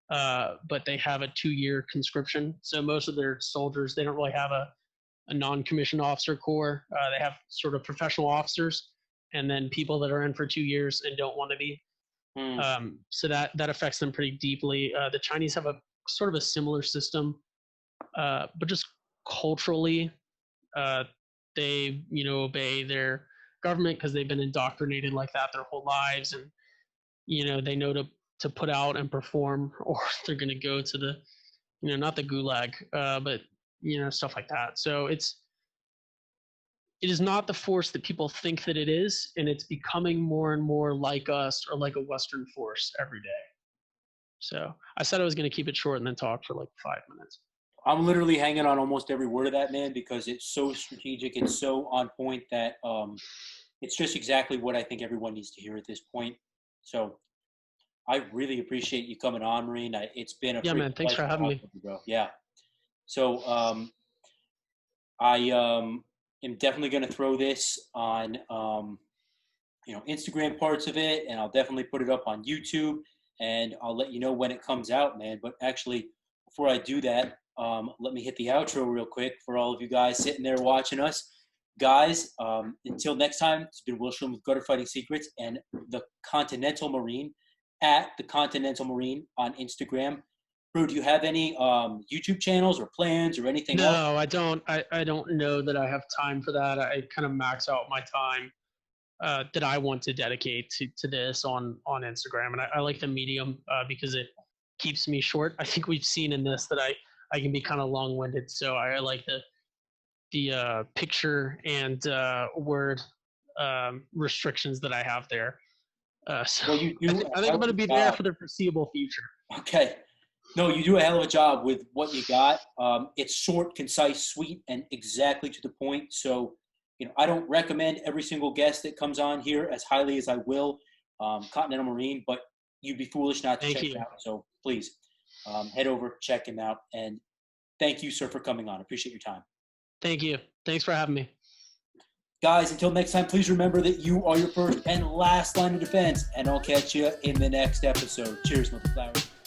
but they have a 2-year conscription. So most of their soldiers, they don't really have a non-commissioned officer corps. They have sort of professional officers, and then people that are in for 2 years and don't want to be. So that affects them pretty deeply. The Chinese have a sort of a similar system, but just culturally, they obey their government because they've been indoctrinated like that their whole lives, and they know to put out and perform, or they're going to go to the not the gulag, but stuff like that. So it is not the force that people think that it is, and it's becoming more and more like us, or like a Western force every day. So I said I was going to keep it short and then talk for like 5 minutes. I'm literally hanging on almost every word of that, man, because it's so strategic. It's so on point that it's just exactly what I think everyone needs to hear at this point. So I really appreciate you coming on, Marine. It's been a man. Thanks for having me, bro. Yeah. So I am definitely going to throw this on Instagram parts of it, and I'll definitely put it up on YouTube. and I'll let you know when it comes out, man. But actually, before I do that, let me hit the outro real quick for all of you guys sitting there watching us. Guys, until next time, it's been Will Schulman with Gutter Fighting Secrets and the Continental Marine at the Continental Marine on Instagram. Bro, do you have any YouTube channels or plans or anything else? No, I don't. I don't know that I have time for that. I kind of max out my time that I want to dedicate to this on Instagram, and I like the medium because it keeps me short. I think we've seen in this that I can be kind of long winded, so I like the picture and word restrictions that I have there. So Well, you do I think I'm going to be there for the foreseeable future. Okay. No, you do a hell of a job with what you got. It's short, concise, sweet, and exactly to the point. So, I don't recommend every single guest that comes on here as highly as I will, Continental Marine, but you'd be foolish not to check it out. So please head over, check him out. And thank you, sir, for coming on. Appreciate your time. Thank you. Thanks for having me. Guys, until next time, please remember that you are your first and last line of defense, and I'll catch you in the next episode. Cheers, Mother Flowers.